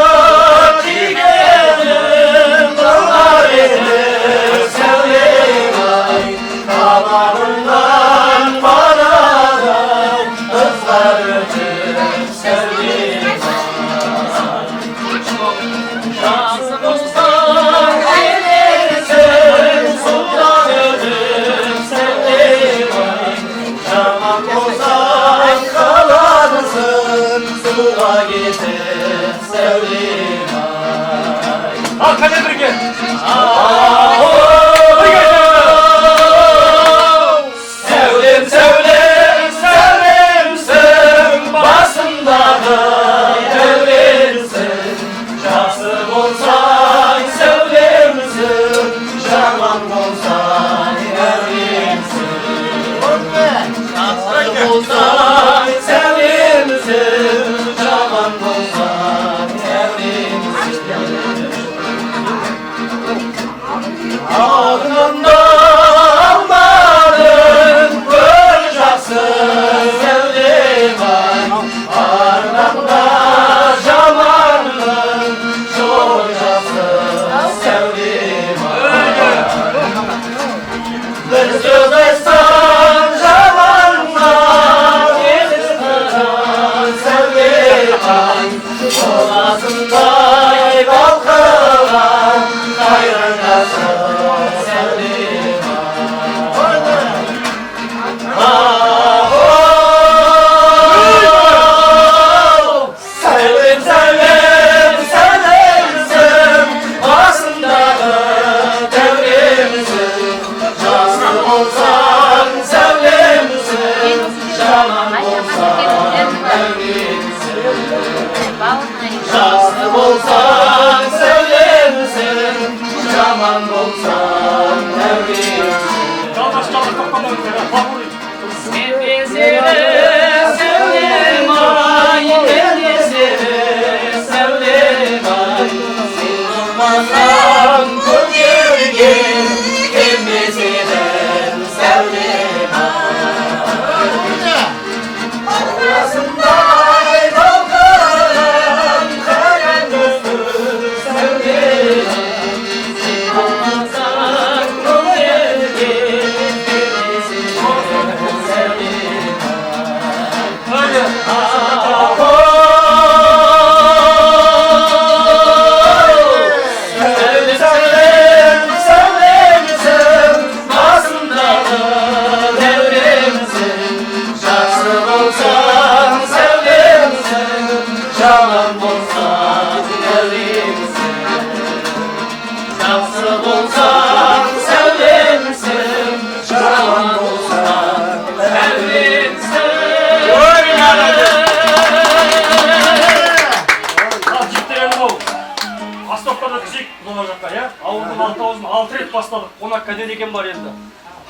çiğnedim, dağlar edir sevdiğim ay. Dağlarından banadan kızlar ötür sevdiğim ay. Şansım olsan gelirsin, sudan ötür sevdiğim ay. Şaman olsan kalarsın, suğa getir sevdiğim ay. Arkaya birge. Sevdim, sevdim, sevdimsin, basındağı devrimsin. Şahsım olsan sevdimsin, şaman olsan devrimsin. Şahsım olsan sevdimsin, şaman olsan devrimsin. Ağzında almadın kırcaksın sevdiğim ay. Ardında zamanın çoğacaksın sevdiğim ay. Bir söz etsen zamanla yetiştiren sevdiğim ay. Olasında kalkılan kayrandasın sevdiğim ay. Sevdim, sevdim, sevdimsin, basındağı devrimsin. Şansım olsan sevdimsin, şaman olsan devrimsin. Şansım olsan sevdimsin, şaman olsan devrimsin. Çaldaş toplamayın. Sevdim ay, sevdim ay. Sen olmasan ko'rgin, kimisidir sevdim ay. Orasınday kalkan karanlıktır sevdim ay. Sen olmasan ko'rgin, kimisidir sevdim ay. Алты рет бастадық. Қонаққа деген бар енді.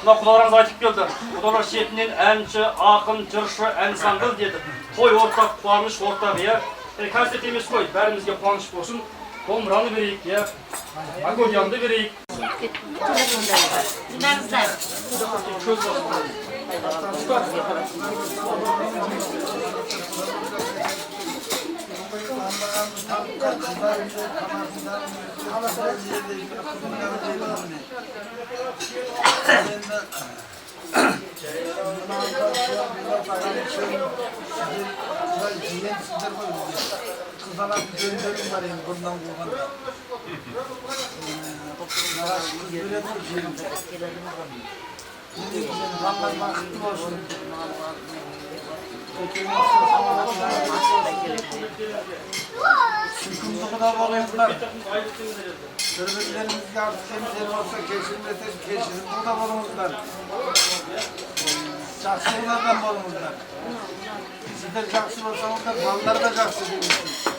Мына құдаларыңыз айтып келді. Құдалар шетінен әнші, ақын, жыршы, әнсаңғыл деді. Той ортақ, қуаныш ортақ, иә. Концерт емес қой, бәрімізге қуаныш болсын. Домбыраны берейік, иә. Аккордеонды берейік. Kızana bir gönderim var yani bundan bulganda. Ramazan vakti olsun. Sıkıntı kadar olayımlar. Birbirlerimizle artık temizlerim olsa kesilmesin burada bulunuzlar. Çaksılardan bulunuzlar. Sizler çaksın olsanız da ballar da çaksın demişsin.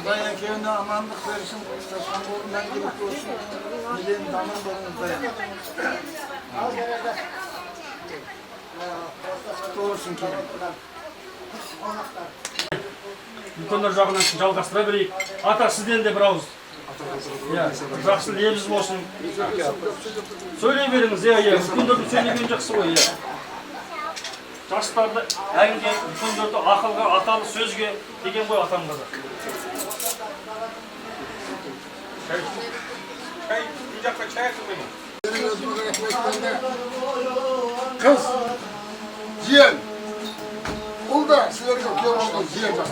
Dayana köyünde amanlık versin, İstanbul'dan gelip olsun. Bileğin damın bulunuzda ya. Doğrusun ki. Үлкендер жағынан жалғастыра берейік. Ата, сізден де бір ауыз. Жақсы лебіз болсын. Сөйлей беріңіз, үлкендердің сөйлеген жақсы ғой. Жастарды әнге, үлкендерді ақылға, аталы сөзге деген ғой атам қазақ. Kız, ciğer. Ul da sizler çok iyi oldu, ciğer var.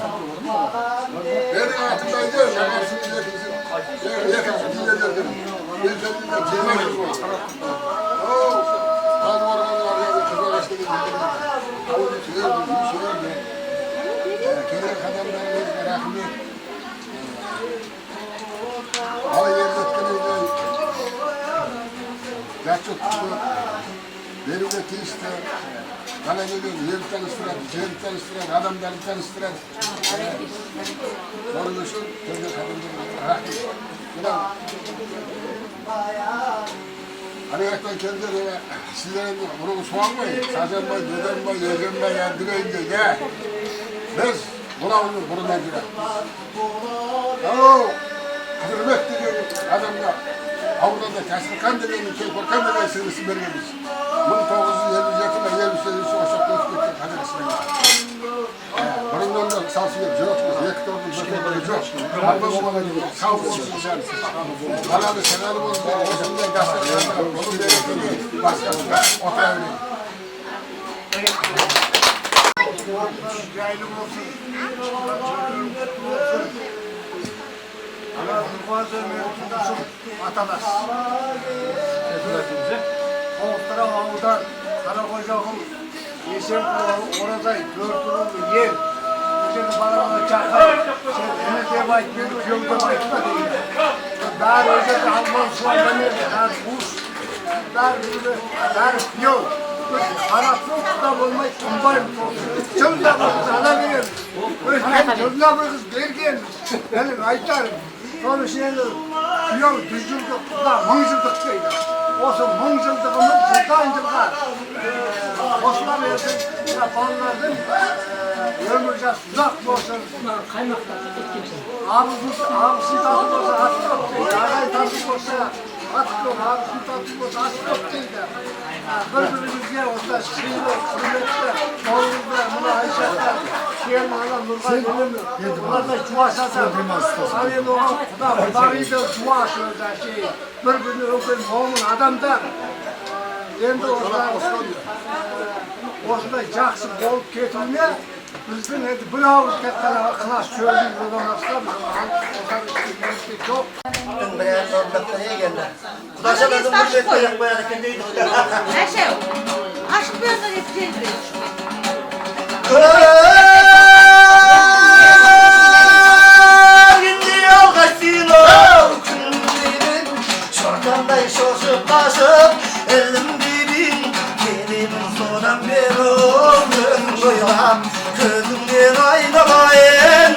Benim hayatımdan gel, şakasını yiyeceksin. Yakarsın, yiyeceksin. Ben kendimden ciğer var. Hadi oradan oraya kızlar açtı gibi. Avucu söyledim, bir söyledim. Kendi kadınlarımız merakımı. Halı yerletkenizde gerçek tuttu. Benim de işte bana dedim yer tanıştıran, adamları tanıştıran. Onun için kendi kadınlarımız merakımı. Hani yaktan kendileri sizlerin bunu soğanmayın, saçanmayın, dödenmeyin, yegenmeyin, yardırayın diye gel. Biz buna olur, buruna girer. Hürmet diliyorum adamlar. Avrupa'da Kasırkan denen ülke, Korkan denen sırrısı vermemiş. 1957'de 73'de Oşak Dörtlük'te kadar Burundan da salsıyor, cırotmuş, yektordum, bakımları çok. Arba babaları sağ olsun. Bana da senaryo oldu, özümden gazetelerden, onun bereketi, başkasına oturabilir. Cahillik olsun, çocuğum olsun. Ama bazı mevcutlar atamaz. Kovuklara Ağu'dan, Karakoca'nın, Yeşilkulu, Orazay, Dörtürü'nün yer. Şimdi bana çakar, Emete'ye bakmıyor, köyde bakma değil. Dar özel Alman soğanları, dar buz, dar böyle, dar piyo. Karatlık da olmayı kumbayım. Çölde bakız alabilirim. Ben çölde bakız derken, benim aytarım. Sonra şimdi piyo düzüldük da mıncıldık değil. Olsun mıncıldığımız sultancılığa Osman Bey'in ballarının ömürce uzak olsun. Ağabey'si tatlı olsa atık yok değil. Ağabey tatlı olsa atık yok. Ağabey'si tatlı olsa atık yok değil de. Birbirimize olsa şimdi hürmette, oğlumuzda, buna Ayşe'de, Şiyen Mağla, Nurgay Ölümü, bunlar da çuvaşada. Hani oğlan Kudağı'yı da çuvaş özel şey. Birbirini öpün, oğlun adamdan. Endi osunda жақсы болып кетуіне біздің енді бір ауыз тек қана ықылас сөйлейді одан астам жоқ. Birer ortakta niye geldi? Kudaşalardan bir şey yapmaya da kendiydi. Әшеу, ашық берді деп келді. Şimdi yolgasın o kündürün şortanday şoşup taşıp elim dibin kelimin soran bir ömrüm boylam gözümden aynamayın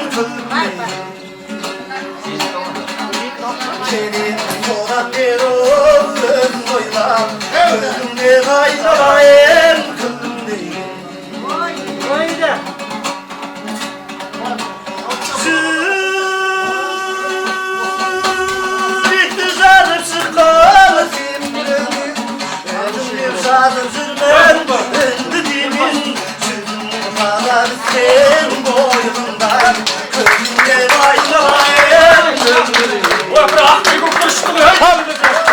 kelimin soran bir ömrüm boylam gözümden aynamayın Sadım sürmen, öndüğümün Sürmün kadar sen boyundan Közümden aynamayın Bırak bir kokuştu ya.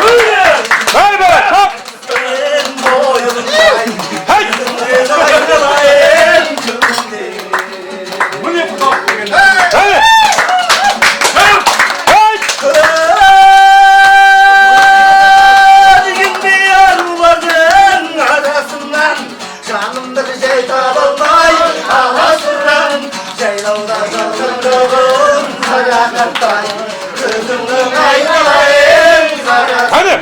Öyle. Hayır be. Sen boyundan kattay, gözümün aynalayım sana. Hadi.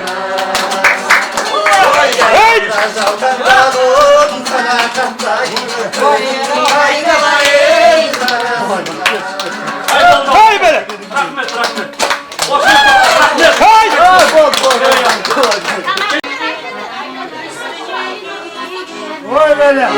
Hey! Gazaldan dalım sana kattay, gözümün aynalayım sana. Hay böyle. Rahmet. Hay! Vay böyle.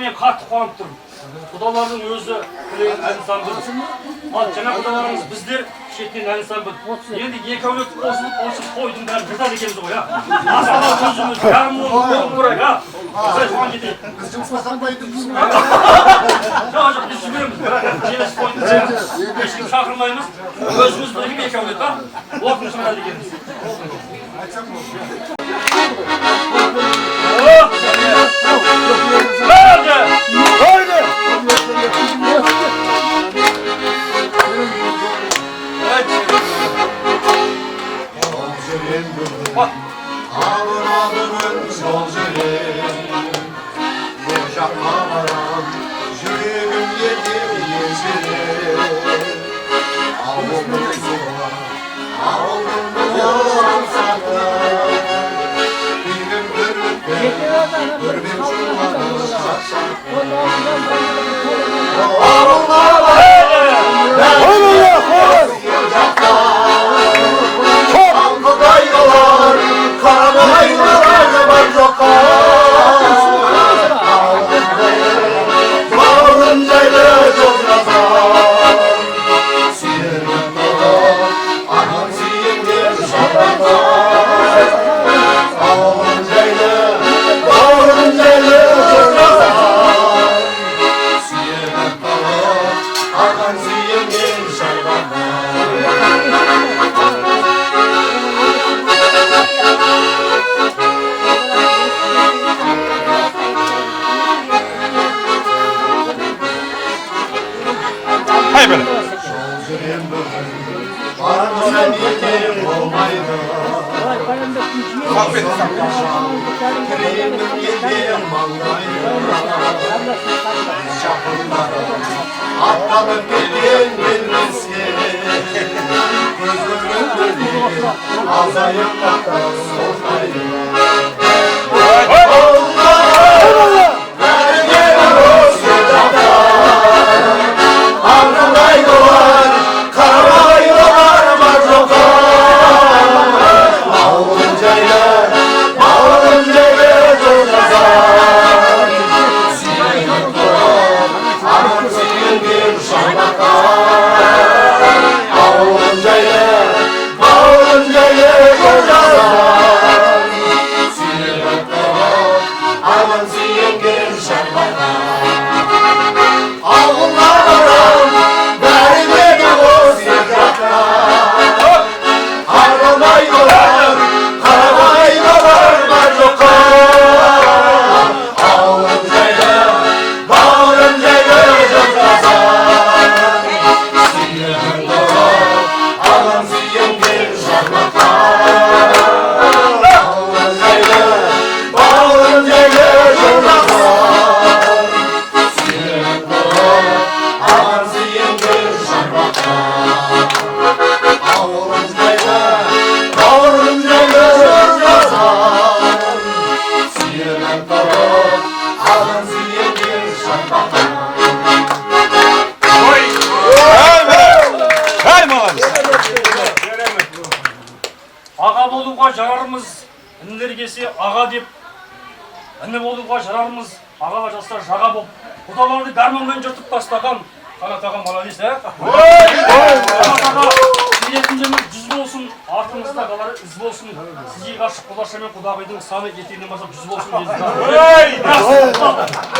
мен қатты қуанып тұрмын. Құдалардың өзі күлеген ән ансамбль. Ал жаңа құдаларымыз біздер шеттен ән ансамбль. Енді екі әулет қосылып осы тойдың бәрін жасады екенбіз ғой, а? Аспан көзіміз жарым болып тұрайық, а? Сәл соған кетейік. Біз жұмысқа байтымыз. Жоқ, біз жүгіреміз. Желіс тойдың ешкім шақырмаймыз. Өзіміз біліп екі әулет, а? Оқын шығарады екенбіз. Айтсам болды. Ağıradığın yolculuğum bu şakalarım yüreğim yedim yeşilim aldım sular aldım yol saklar Hay böyle. Atlanıp gelin bilmesin Gözümün azayıp bakar sormayın Ağa болуға жарармыз, інілер келсе аға деп, іні болуға жарармыз, ағаға жастар жаға боп, құдаларды гармонмен жыртып тастаған Қанат аға молодец, Қанат аға келетін жеміз жүз болсын, артыңызда қалары із болсын, сізге ғашық құлаша мен құдағайдың саны етегінен бастап 100 болсын деді.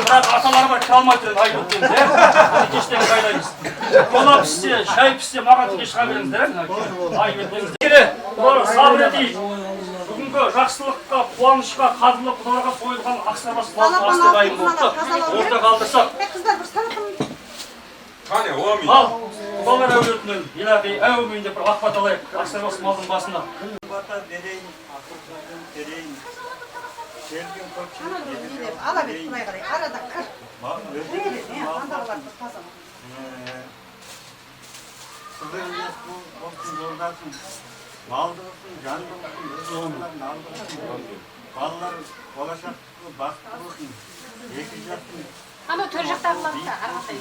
Бірақ аталарыма кіре алмай тұрын ай өттеңіз, кештен қайдаймыз. Кола пісте, шай пісте, маған тіке шыға беріңіздер, ай өттеңіз. Келе, сабыр етейік. Бүгінгі жақсылыққа, қуанышқа, қадірлі құдаларға қойылған ақсарбас балты асты дайын болыпты. Орта қалдырсақ. Ал, құдалар әулетінен, елағи әумейін деп бір лақпат алайық, ақсарбас малдың басына. Бата берейін, ақылдарын берейін. Келген көпшілік Ала бет құлай қарай, арада кір. Сызыр емес болсын, жолдасын, малды болсын, жанды болсын, өз орындарын алды болсын. Балалар болашақты бақытты болсын, екі жастың. Ана төр жақтағыларды да арғатай.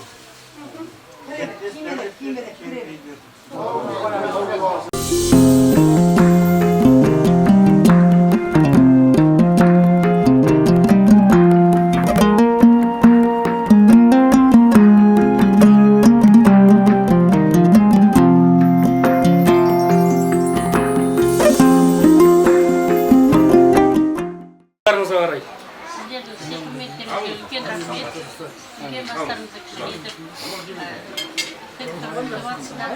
Үлкен рахмет, үлкен бастарыңызды кішірейтіп, тұрып жатсыздар.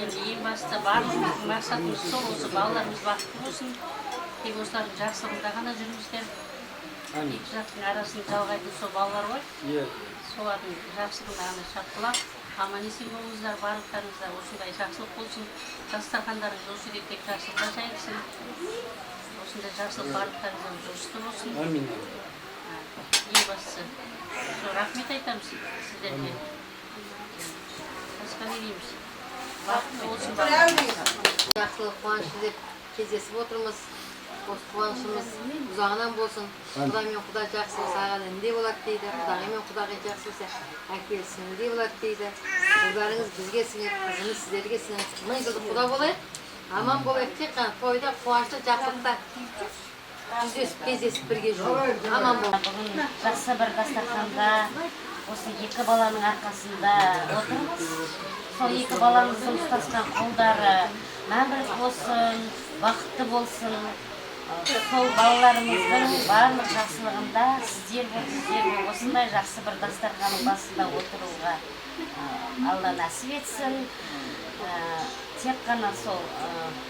Енді ең басты барлық мақсатымыз сол, осы балаларымыз бақытты болсын, тек осылардың жақсылығында ғана жүріңіздер. Екі жақтың арасын жалғайтын сол балалар ғой, солардың жақсылығында ғана шаттылап, аман-есен болыңыздар, барлықтарыңызда осындай жақсылық болсын, дастархандарыңыз осы үйде тек жақсылыққа жайылсын, осындай жақсылық барлықтарыңыздан жұлысты болсын. Ең бастысы, рахмет айтамыз сіздерге. Басқа не дейміз? Бақытты болсын. Жақсылық, қуаныш деп кездесіп отырмыз. осы қуанышымыз ұзағынан болсын. Құда мен құда жақсы болса ағаң індей болады дейді. Құдағи мен құдағи жақсы болса әке сіңілдей болады дейді. Ұлдарыңыз бізге сіңіп, қызымыз сіздерге сіңіп, мың жылдық құда болайық. Аман болайық, тек қана тойда, қуанышта, жақсылықта жүздесіп, кездесіп бірге жүрейік. Аман болайық. Бүгін жақсы бір дастарханда осы екі баланың арқасында отырмыз. Сол екі баламыздың ұстасқан қолдары мәңгілік болсын, бақытты болсын. Сол балаларымыздың барлық жақсылығында сіздер осындай жақсы бір дастарханның басында отыруға Алла нәсіп етсін. Тек қана сол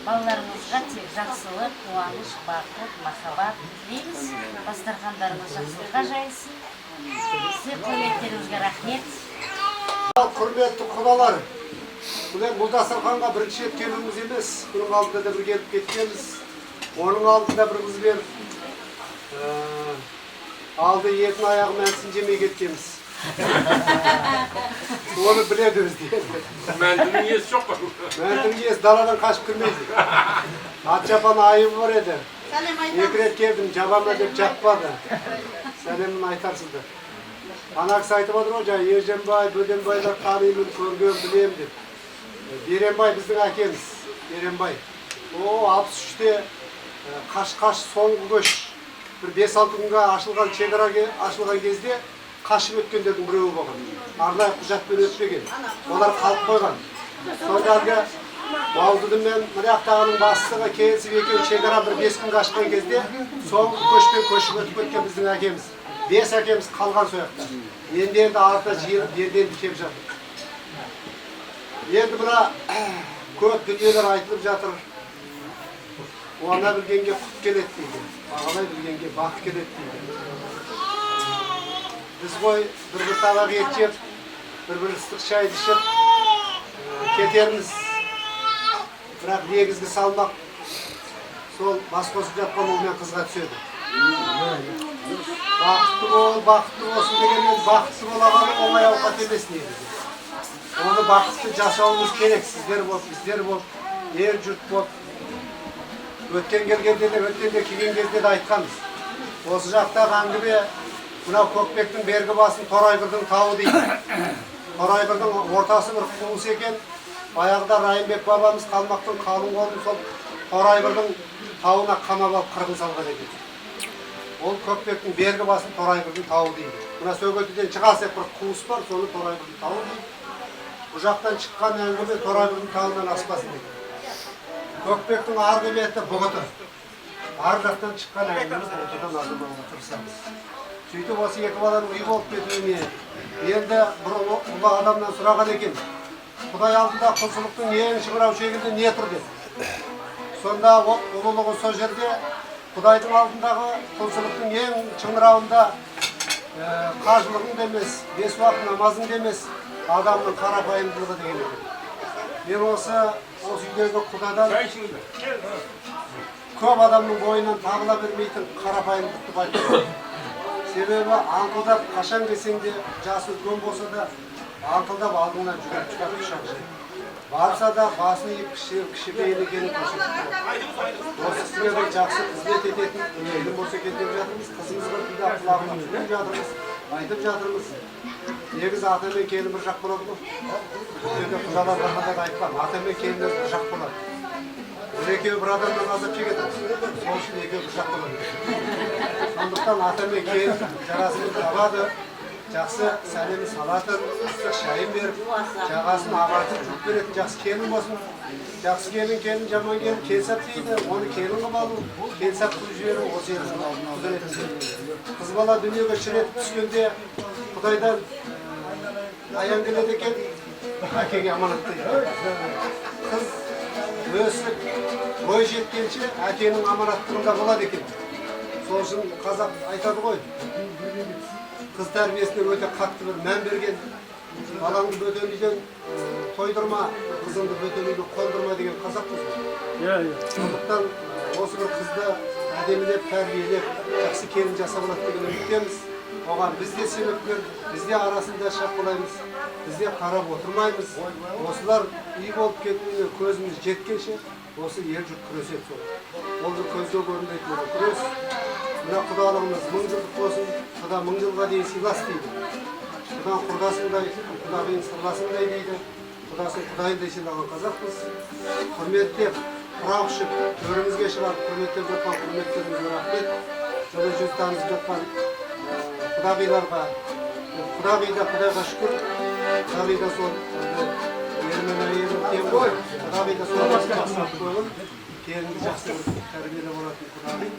балаларымызға тек жақсылық, қуаныш, бақыт, махаббат тілейміз. Дастархандарымыз жақсылыққа жайылсын. Сіздер құрметтеріңізге рахмет. Құрметті құдалар, бұл дастарханға бірінші рет келуіміз емес, бұның алдында да бір келіп кеткенбіз. Оның алдында бір қызбен алды етін аяғы мәнсін жемей кеткенбіз. Оны біледі бізде. Мәндінің иесі жоқ қой. Мәндінің иесі даладан қашып кірмейді. Ат жапан айыбы бар еді. Екі рет келдім, жабама деп жаппады. Сәлемін айтарсыздар. Ана кісі айтып отыр ғой, Ерженбай, Бөденбайлар танимын, көргем, білем деп. Беренбай біздің әкеміз, Беренбай. О, 63-те қаш соңғы көш. Бір 5-6 күнге ашылған шекара ашылған кезде қашып өткендердің біреуі болған. Арнайы құжатпен өтпеген. Олар қалып қойған. Сондағы Балдыдымен Мыряқтағының бастығы келісіп екеуі шекара бір 5 күнге ашқан кезде соңғы көшпен көшіп өтіп кеткен біздің әкеміз. 5 әкеміз қалған сояқта. Енді арты жиылып ерденді кеп жатыр. Енді бұна көп дүниелер айтылып жатыр. Оңа білгенге құт келеді дейді. Ағалай білгенге бақыт келеді дейді. Біз ғой бір табақ ет жеп, бір ыстық шайды ішіп кетерміз. Бірақ негізгі салмақ сол бас қосып жатқан ұл мен қызға түседі. Бақытты болсын дегенмен бақытты болағаны оңай ауқат емес негізі. Оны бақытты жасауымыз керек, сіздер болып, біздер болып, ел жұрт болып. Өткен келгенде де, өткенде келген кезде де айтқанбыз. Осы жақтағы әңгіме, мынау Көкпектің бергі басын Торайғырдың тауы дейді. Торайғырдың ортасы бір қуыс екен. Баяғыда Райымбек бабамыз қалмақтың қалың қолын сол Торайғырдың тауына қамап алып қырғын салған екен. Ол Көкпектің бергі басын Торайғырдың тауы дейді. Мына Сөгетіден шығасақ бір қуыс бар, соны Торайғырдың тауы дейді. Бұл жақтан шыққан әңгіме Торайғырдың тауынан аспасын дейді. Көкпектің арғы беті бұғыты. Ар жақтан шыққан әңгіме бұғытыдан азырмауға тырысамыз. Сөйтіп осы екі баланың үй болып кетуіне енді бір ұлы адамнан сұраған екен. Құдай алдында құлшылықтың ең шыңырау шегінде не тұр деп. Сонда ұлылығы сол жерде Құдайдың алдындағы құлшылықтың ең шыңырауында қажылығың демес, 5 уақыт намазың демес, адамның қарапайымдылығы деген екен. Мен осы үйдегі Құдадан көп адамның бойынан табыла бермейтін қарапайымдықты байқаймын. Себебі аңқылдап қашан келсең де жасы үлкен болса да аңқылдап алдыңнан жүріп шығарып шақшы. Барса да басын иіп кішіпейін екенін көрсетіп. Осы кісілерге жақсы қызмет ететін елім болса екен деп жатырмыз. Қызымызға күнде құлағына түсіп жатырмыз, айтып жатырмыз. Негізі ата мен келін бір жақ болады ғой. Біздерде құдаларға қандай айтқан, ата мен келіндер бір жақ болады. Бір екеуі бір адамнан азап шегеді. Сол үшін екеуі бір жақ болады. Сондықтан ата мен келін жарасымыз табады. Жақсы сәлемін салатын, ыстық шайын беріп, жағасын ағартып жүріп беретін жақсы келін болсын. Жақсы келін, жаман келін, келсап дейді, оны келін қып алу, келсап қылып жіберу, осы елдің құдіретінде. Қыз бала дүниеге шіретіп түскенде Құдайдан аян келеді екен, әкеге аманат дейді. Қыз өсіп, бой жеткенше әкенің аманаттығында болады екен. Сол үшін қазақ айтады ғой. Қыз тәрбиесіне өте қатты бір мән берген. Балаңды бөтен үйден тойдырма, қызыңды бөтен үйден қондырма деген қазақ қыз. Сондықтан осы бір қызды әдемілеп, тәрбиелеп, жақсы келін жасап алады деген үміттеміз. Оған біз де себепкер, біз де арасында шақ болаймыз, біз де қарап отырмаймыз. Осылар үй болып кетуіне көзіміз жеткенше, осы ел жұрт күреседі сол. Oldu közde görünmeyip oturuz. Mına Kudalığımız 1000 yıllık olsun. Kuda 1000 yılga deyin silas deydi. Kudan kurdasınday, Kudayın sırlasınday deydi. Kudasın Kudayın deşildağı kazakmız. Hürmetli, Kurağışıp, örümüzge çıkan, hürmetli yapan, hürmetlerimize rahmet. Şöyle cüzdanımız yapan Kudagıylarga, Kudagıyda Kudayga şükür. Kudagıyda son, yerime yerim diye koy. Kudagıyda son maksat koyalım. Kendimiz жақсы тәрбиелеп болатын Құдай.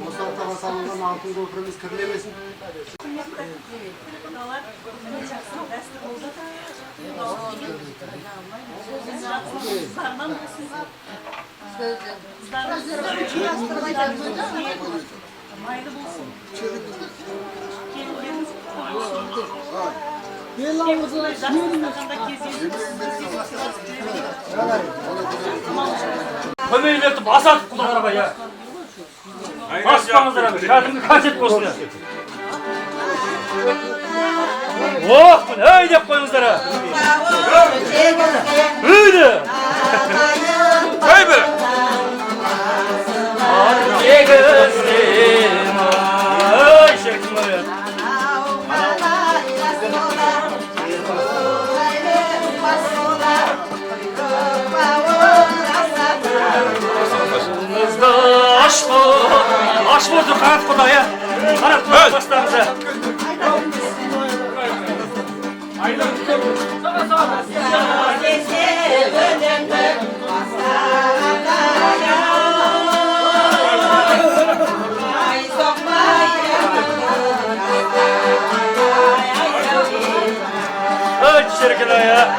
Осы ортаға салынған алтын көпіріміз кірлемесін. Көмейлерді басатып құдаларға я. Баспаңыздар әбі, кәдімгі концерт болсын. Оқ, өй деп қойыңыздар әбі. Өйді. Өй бі. Егізден, өй шектің өй. Aş vurdu kanat Kuday'a. Kanat Kuday'a başlarımıza. Öyle şirketler ya.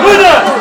Buyurun.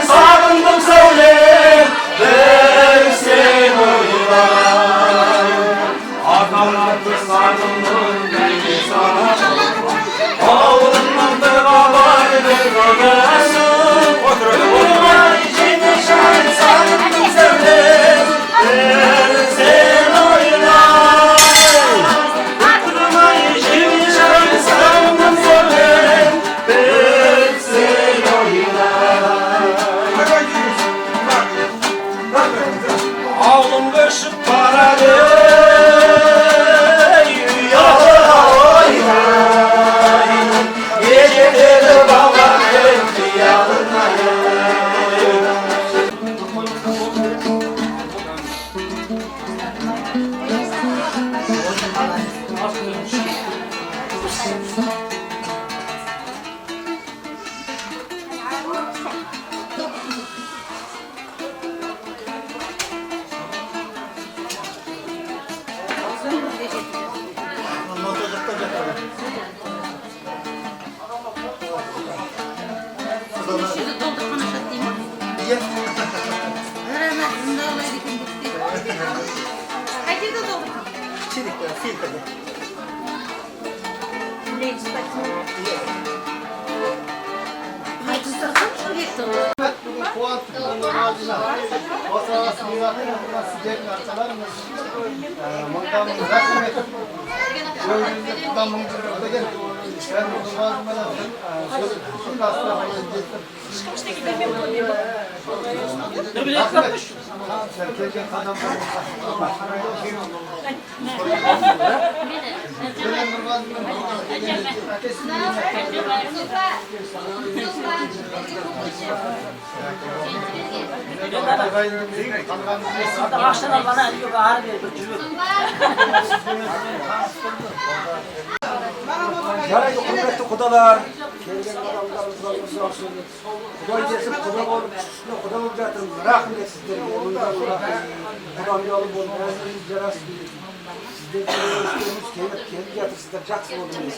Sarıldım söyle, ben sen oyla. Adamlardı sarıldım beni sana. Oğlumdan da babaydı babası. Kurma içini şahit sarıldım söyle, ben sen oyla. Kurma içini şahit sarıldım söyle, ben sen oyla. Ağlım koşup paradı. Geceleri bağlandım diyarına. Yaraydı kuvvetli kudalar, kelgen adamlarımızdan uzak olsun. Kuday gelsin, kuda olup, üstüne kuda olacaktır. Rahmet sizlerine, ondan Kudam yolu bol, özünüz yarasın. Sizler üstünüz kendi yatır, sizler jaksı oldunuz.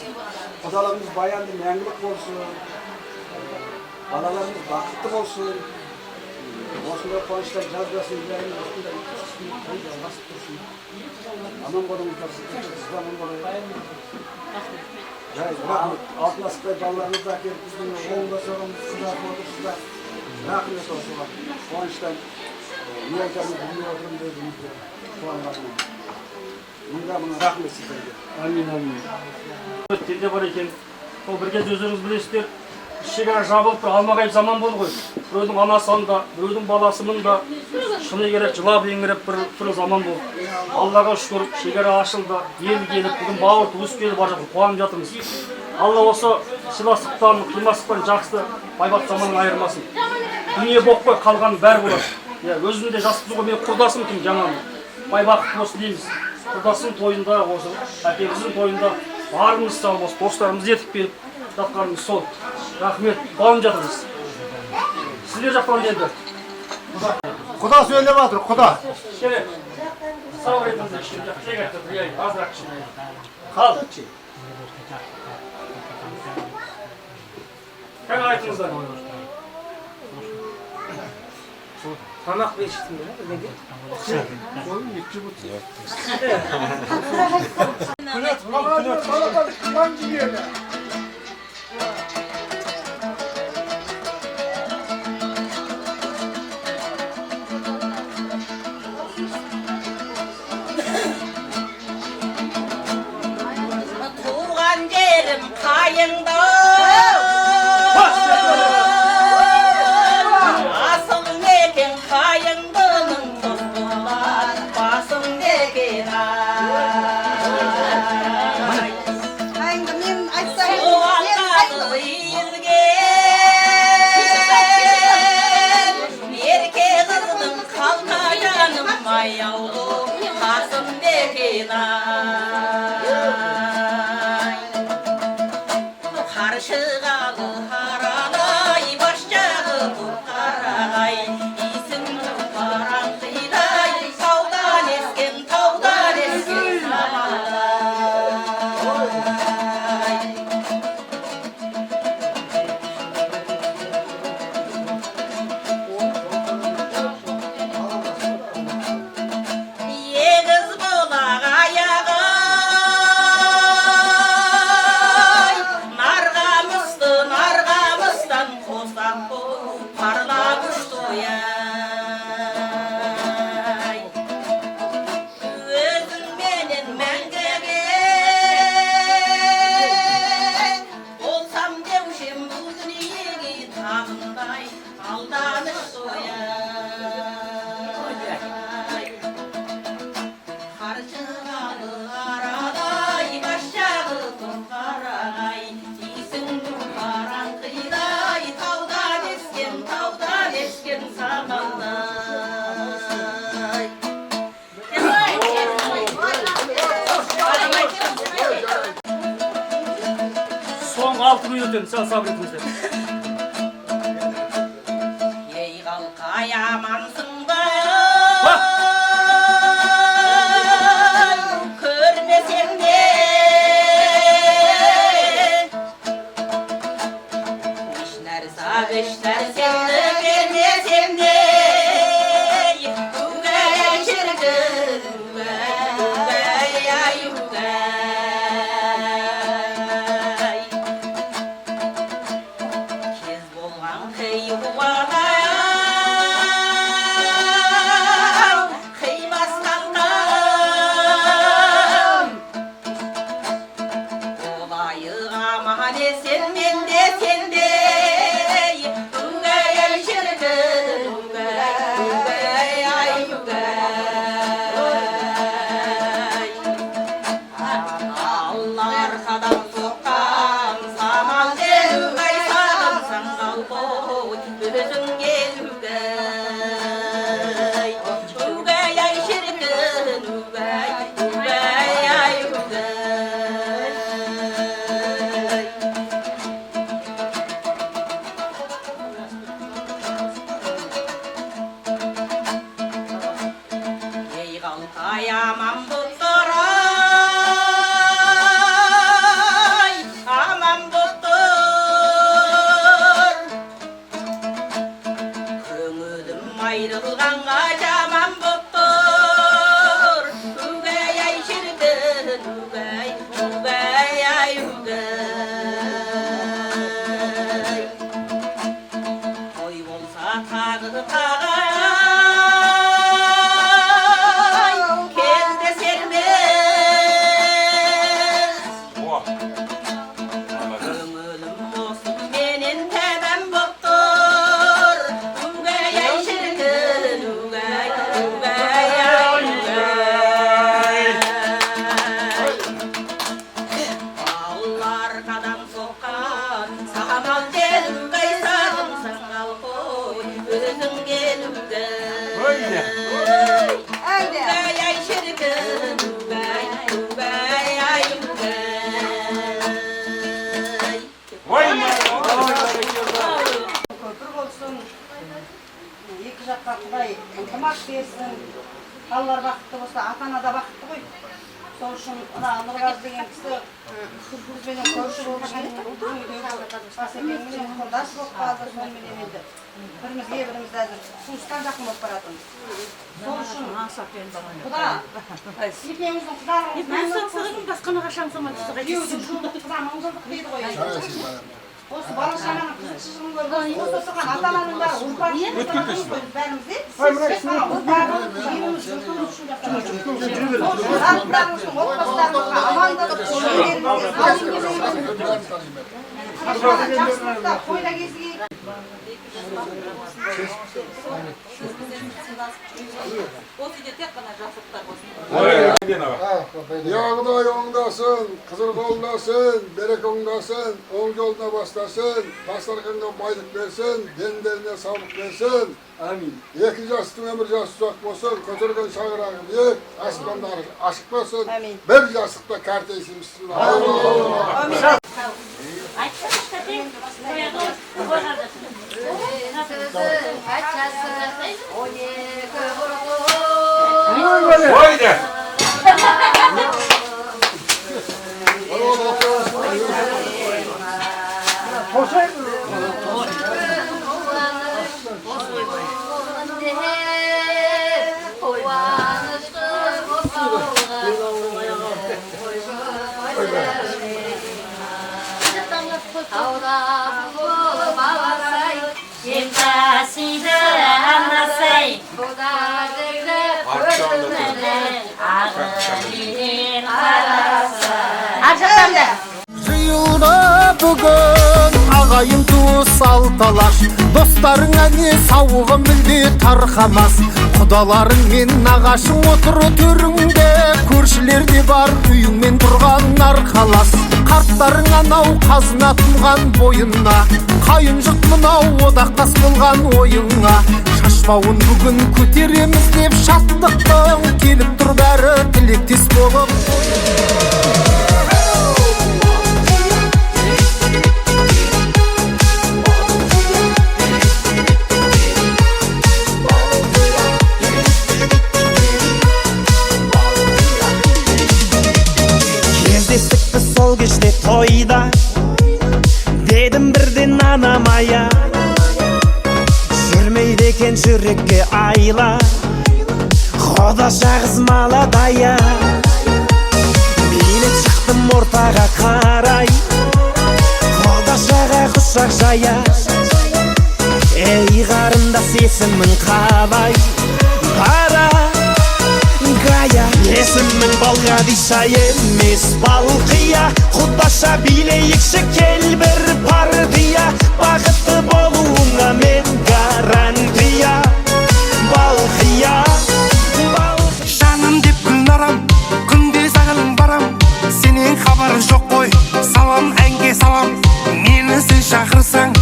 Kudalarımız bayandı, memnunluk olsun. Balalarımız bakıtlı olsun. Olsunlar konuşlar, cazgasın, yüreğinin üstünde nasıl dursun. Aman kodumuz da sizler, sizler aman kodumuz. Altın asıkta ballarınızı gelip bizim oğulda sorumuz kızartma otursunlar. Rahmet olsun. O işten niye canım bilmiyor oturum dediğimizde şu an bakmıyor. Bunda buna rahmet sizlerge. Amin amin. Тенде бар екен, сол бір кезде өздеріңіз білесіздер, шекара жабылып бір алмағайып заман болды ғой. Біреудің анасының да, біреудің баласының да шыны керек жылап еңіреп бір түрлі заман болды. Аллаға шүкір, шекара ашылды, ел келіп, бүгін бауыр туыс келіп бар жатыр, қуанып жатырмыз. Алла осы сыйластықтан, қимастықтан жақсы байбат заманын айырмасын. Дүние боқ қой, қалған бәрі болады. Өзім де жаспыз ғой, мен құрдасым кім жаңағы. Байбақыт болсын дейміз. Құрдасының тойында, осы әкеміздің тойында барымыз сау болсын, достарымыз етіп келіп жатқанымыз сол. Рахмет, қуанып жатырмыз. Сіздер жақтан енді. Құда сөйлеп жатыр, құда. Керек. Сау ретіңізде кішкене тек айтты, біряй, азырақ кішкене. Қал. Кәң айтыңыздар. Тамақ берішті ме? Неге? Туған жерім қайыңда асыл мекен қайыңдының тұзболар басым деген суалғалы иілген ерке қыздың қалқа жаным аяулы қасым деген қаршығалы харадай бас жағы бұқарағай исің тұлпаран қидай таудан ескен самалай егіз болақ аяғы нарғамыстан қосақ болып parlaп ұшты ой өзіңменен мәңгіге болсам деушем бұл дүниеге тағындай алданышты ой қаршығалы арадай бас жағы тұлпарағай исің тұлпаран қидай таудан ескен самалдай Соңғы 6 минуттен сәл сабыр етіңіздер. ей қалқай амансың ба көрмесең де еш нәрсеңді бермесең де угәй шіркін угәй ай угәй кез болған қиюада қимас қалқам олайық аман есен мен де сен де Gözüm Самал келін қайсағым саңал қой өзің келімді Үгай ай шіркін үгай ай Көпір болсын, екі жаққа Құдай ынтымақ берсін, балалар бақытты болса, ата-ана да бақытты ғой. Сол үшін Нұрғаз деген кісі бізбенен көрші болып басекеңмен құрдас болып қалды, сонымен енді бірімізге біріміз әзір туыстан жақын болып баратырмыз. Сол үшін Құда, екеуміздің құдалығымыз Мен соңсығым басқаны қашан саматысы күйеудің жылдық құда мыңжылдық дейді ғой. Осы бала шағаның қызықшы жылын көрген, осы осыған ата-ананың бәрі ұрпақ бәріміз де, ұрпағын, жиынымыз, жұртымыз үшін жасамыз. Барлықтарымыздың отбасыларымызға амандық, жақсылықта, қойда кезігейік. Осы үйде тек қана жақсылықтар болсын. Ya Құдай оңдасын, қызыл қолдасын, береке оңдасын, оң жолына бастасын, дастарханға байлық берсін, дендеріне саулық берсін. Амин. Екі жастың өмір жасы ұзақ болсын, көтерген шаңырағы биік, аспандар ашық болсын. Bir жастықта кәртейсіміз. Амин. Емтасиді анасай Құдағырды көрдімді ағылinen қарасай Аржақтамды Жиылды бүгін ағайын туыс алталаш Достарыңа не сауығын білде тарқамас Құдаларың мен нағашың отыр төріңде Көршілерде бар үйіңмен тұрған арқалас Қарттарың анау қазына тұнған бойына Қайынжық мынау одақтас болған ойыңа Шашбауын бүгін көтереміз деп шаттықтың Келіп тұр бәрі тілектес болып Кездестікті сол кеште тойда Дедім бірден анамая Жүрмейді екен жүрекке айла Құда жағыз маладая Билет шықтым ортаға қарай Құда жаға құшақ жая Ей қарындас есімің қалай Қара Гая Есімің Балғадиша емес Балқия Құдаша билейікші кел бір партия Бақытты болуыңа мен гарантия Балқия Жаным деп гүлнарам күнде саған барам Сенен хабар жоқ қой Салам әнге салам Мені сен шақырсаң